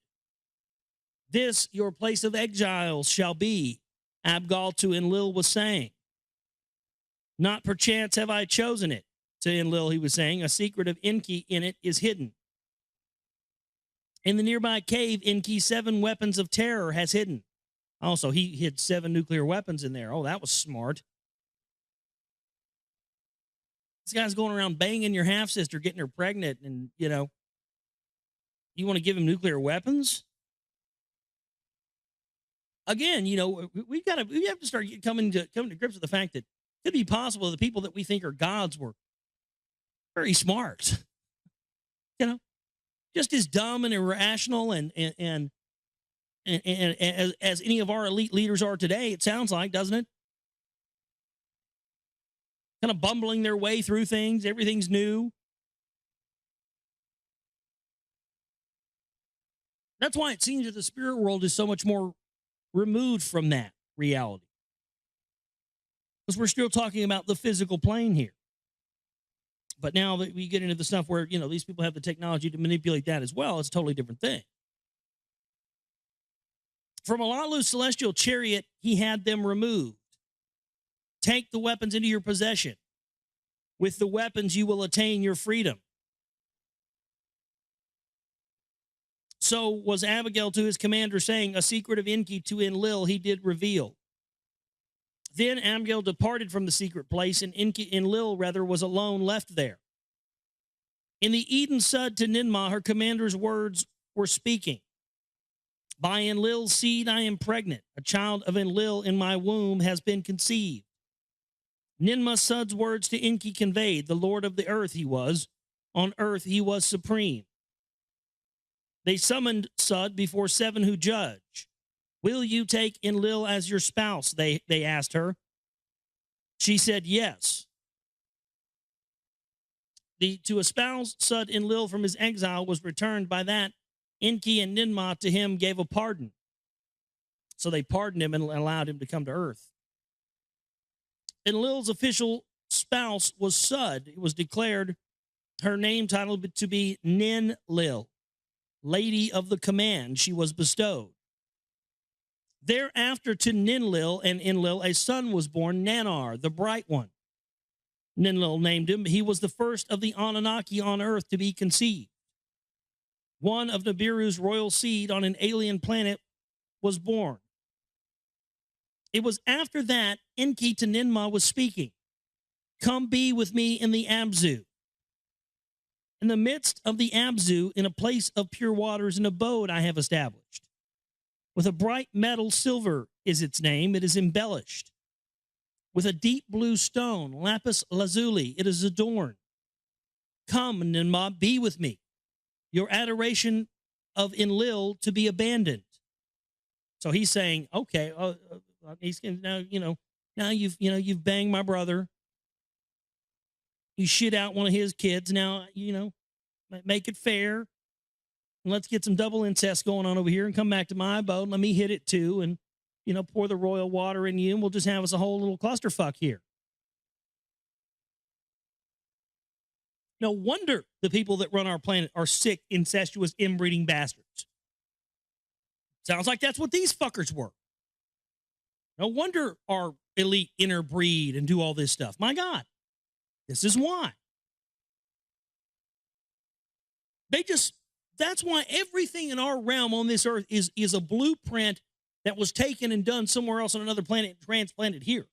This, your place of exile, shall be, Abgal to Enlil was saying. Not perchance have I chosen it, to Enlil he was saying. A secret of Enki in it is hidden. In the nearby cave, Enki 7 weapons of terror has hidden. Also, he hid 7 nuclear weapons in there. Oh, that was smart. This guy's going around banging your half-sister, getting her pregnant, and, you want to give him nuclear weapons? Again, we have to start coming to grips with the fact that it could be possible the people that we think are gods were very smart. Just as dumb and irrational and as any of our elite leaders are today, it sounds like, doesn't it? Kind of bumbling their way through things. Everything's new. That's why it seems that the spirit world is so much more removed from that reality. Because we're still talking about the physical plane here. But now that we get into the stuff where, these people have the technology to manipulate that as well, it's a totally different thing. From Alalu's celestial chariot, he had them removed. Take the weapons into your possession. With the weapons, you will attain your freedom. So was Abigail to his commander, saying, a secret of Enki to Enlil he did reveal. Then Abigail departed from the secret place, and Enlil was alone left there. In the Eden Sud to Ninmah, her commander's words were speaking. By Enlil's seed I am pregnant. A child of Enlil in my womb has been conceived. Ninmah Sud's words to Enki conveyed, the Lord of the earth he was. On earth he was supreme. They summoned Sud before 7 who judge. Will you take Enlil as your spouse? They asked her. She said yes. To espouse Sud Enlil from his exile was returned. By that, Enki and Ninmah to him gave a pardon. So they pardoned him and allowed him to come to earth. Enlil's official spouse was Sud. It was declared her name title to be Ninlil, Lady of the Command. She was bestowed. Thereafter to Ninlil and Enlil a son was born, Nanar, the bright one. Ninlil named him. He was the first of the Anunnaki on earth to be conceived. One of Nibiru's royal seed on an alien planet was born. It was after that Enki to Ninmah was speaking. Come be with me in the Abzu. In the midst of the Abzu, in a place of pure waters, an abode I have established. With a bright metal, silver is its name. It is embellished. With a deep blue stone, lapis lazuli, it is adorned. Come, Ninmah, be with me. Your adoration of Enlil to be abandoned. So he's saying, okay, he's now, now you've banged my brother. You shit out one of his kids. Now, make it fair. And let's get some double incest going on over here and come back to my abode. Let me hit it too. And, pour the royal water in you and we'll just have us a whole little clusterfuck here. No wonder the people that run our planet are sick, incestuous, inbreeding bastards. Sounds like that's what these fuckers were. No wonder our elite interbreed and do all this stuff. My God, this is why. That's why everything in our realm on this earth is a blueprint that was taken and done somewhere else on another planet and transplanted here.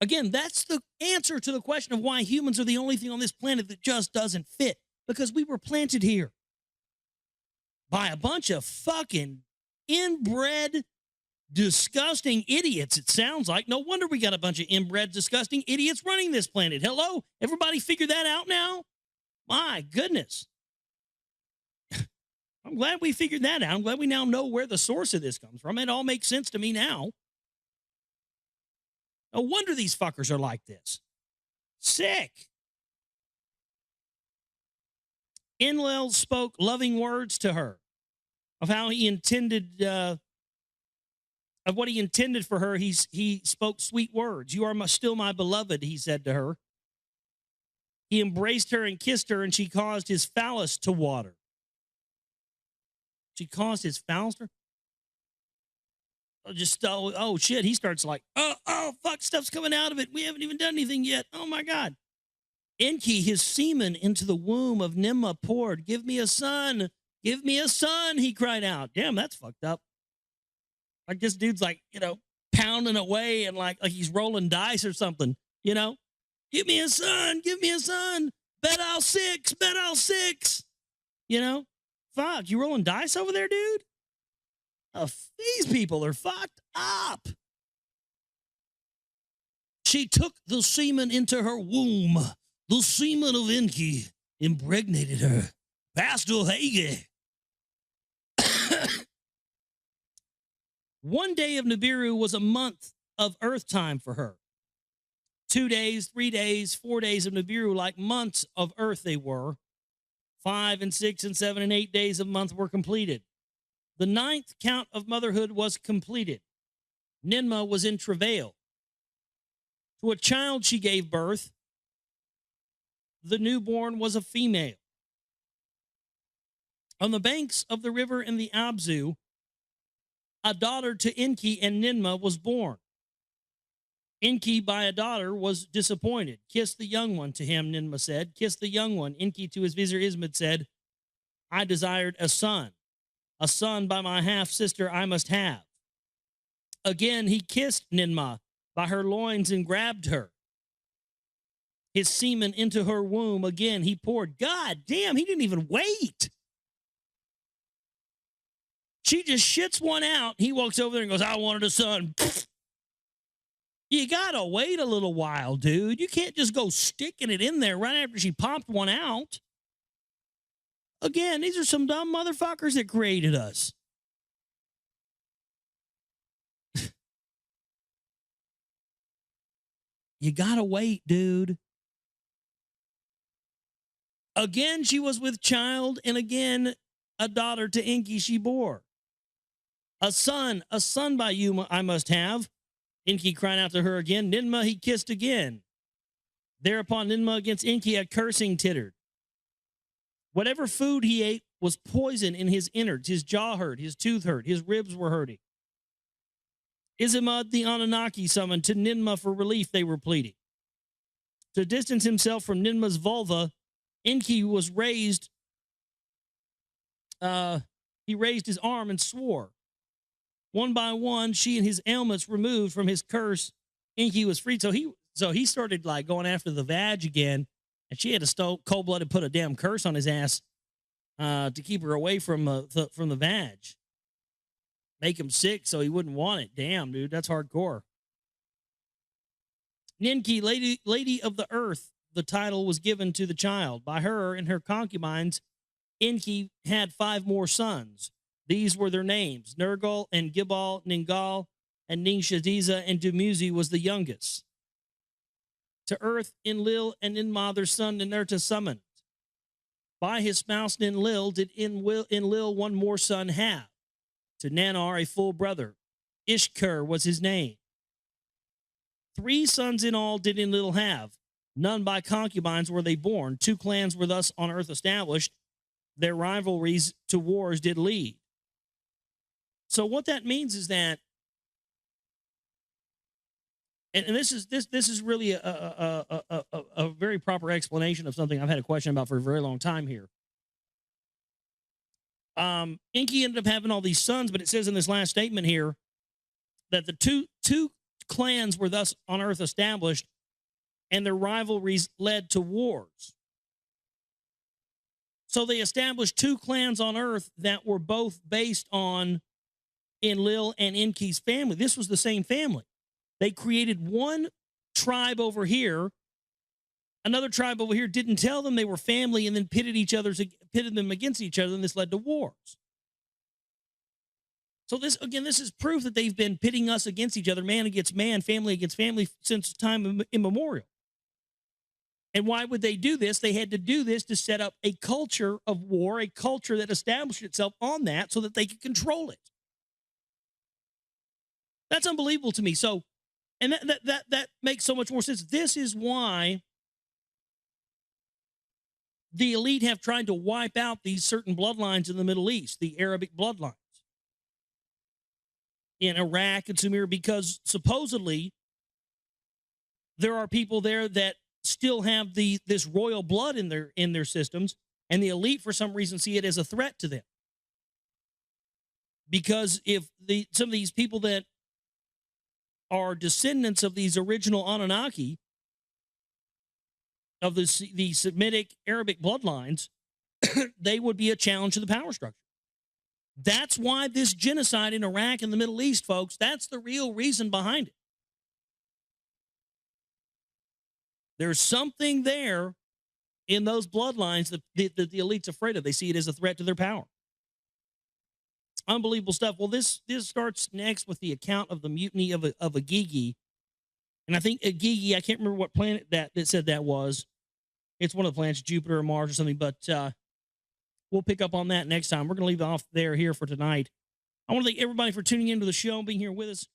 Again, that's the answer to the question of why humans are the only thing on this planet that just doesn't fit. Because we were planted here by a bunch of fucking inbred, disgusting idiots, it sounds like. No wonder we got a bunch of inbred, disgusting idiots running this planet. Hello? Everybody figure that out now? My goodness. I'm glad we figured that out. I'm glad we now know where the source of this comes from. It all makes sense to me now. No wonder these fuckers are like this. Sick. Enlil spoke loving words to her of how he intended, of what he intended for her. He spoke sweet words. You are still my beloved, he said to her. He embraced her and kissed her, and she caused his phallus to water. She caused his phallus to oh shit. He starts like, oh, fuck, stuff's coming out of it. We haven't even done anything yet. Oh my God. Enki, his semen into the womb of Nimma poured. Give me a son. Give me a son, he cried out. Damn, that's fucked up. Like this dude's like, pounding away and like he's rolling dice or something, Give me a son. Give me a son. Bet I'll six. Bet I'll six. Fuck, you rolling dice over there, dude? These people are fucked up. She took the semen into her womb. The semen of Enki impregnated her. Pastor Hage. One day of Nibiru was a month of Earth time for her. 2 days, 3 days, 4 days of Nibiru, like months of Earth they were. 5 and 6 and 7 and 8 days of month were completed. The 9th count of motherhood was completed. Ninmah was in travail. To a child she gave birth. The newborn was a female. On the banks of the river in the Abzu, a daughter to Enki and Ninmah was born. Enki, by a daughter, was disappointed. Kiss the young one, to him, Ninmah said. Kiss the young one. Enki to his vizier Ismid said, I desired a son. A son by my half-sister I must have. Again he kissed Ninmah by her loins and grabbed her. His semen into her womb again he poured. God damn, he didn't even wait. She just shits one out. He walks over there and goes, I wanted a son. You gotta wait a little while, dude. You can't just go sticking it in there right after she popped one out. Again, these are some dumb motherfuckers that created us. You gotta wait, dude. Again, she was with child, and again, a daughter to Enki she bore. A son by you I must have. Enki cried out to her again. Ninmah he kissed again. Thereupon Ninmah against Enki a cursing tittered. Whatever food he ate was poison in his innards. His jaw hurt, his tooth hurt, his ribs were hurting. Izimud the Anunnaki summoned to Ninmah for relief, they were pleading. To distance himself from Ninmah's vulva, Enki was raised, he raised his arm and swore. One by one, she and his ailments removed from his curse, Enki was freed. So he started like going after the vag again, and she had to cold-blooded put a damn curse on his ass to keep her away from the vag. Make him sick so he wouldn't want it. Damn, dude, that's hardcore. Ninki, lady of the earth, the title was given to the child. By her and her concubines, Enki had 5 more sons. These were their names: Nergal and Gibal, Ningal, and Ningshadiza, and Dumuzi was the youngest. To earth, Enlil and Ninmah, their son Ninurta summoned. By his spouse Ninlil did Enlil one more son have. To Nanar, a full brother. Ishkur was his name. 3 sons in all did Enlil have. None by concubines were they born. 2 clans were thus on earth established. Their rivalries to wars did lead. So what that means is that, and this is really a very proper explanation of something I've had a question about for a very long time here. Enki ended up having all these sons, but it says in this last statement here that the two clans were thus on earth established, and their rivalries led to wars. So they established 2 clans on earth that were both based on Enlil and Enki's family. This was the same family. They created one tribe over here. Another tribe over here didn't tell them they were family and then pitted them against each other, and this led to wars. So this is proof that they've been pitting us against each other, man against man, family against family, since time immemorial. And why would they do this? They had to do this to set up a culture of war, a culture that established itself on that so that they could control it. That's unbelievable to me. So, and that makes so much more sense. This is why the elite have tried to wipe out these certain bloodlines in the Middle East, the Arabic bloodlines in Iraq and Sumir, because supposedly there are people there that still have this royal blood in their systems, and the elite for some reason see it as a threat to them. Because if some of these people that are descendants of these original Anunnaki, of the Semitic Arabic bloodlines, they would be a challenge to the power structure. That's why this genocide in Iraq and the Middle East, folks, that's the real reason behind it. There's something there in those bloodlines that the elite's afraid of. They see it as a threat to their power. Unbelievable stuff. Well, this starts next with the account of the mutiny of Agigi. And I think Agigi, I can't remember what planet that said that was. It's one of the planets, Jupiter or Mars or something, but we'll pick up on that next time. We're going to leave it off here for tonight. I want to thank everybody for tuning into the show and being here with us.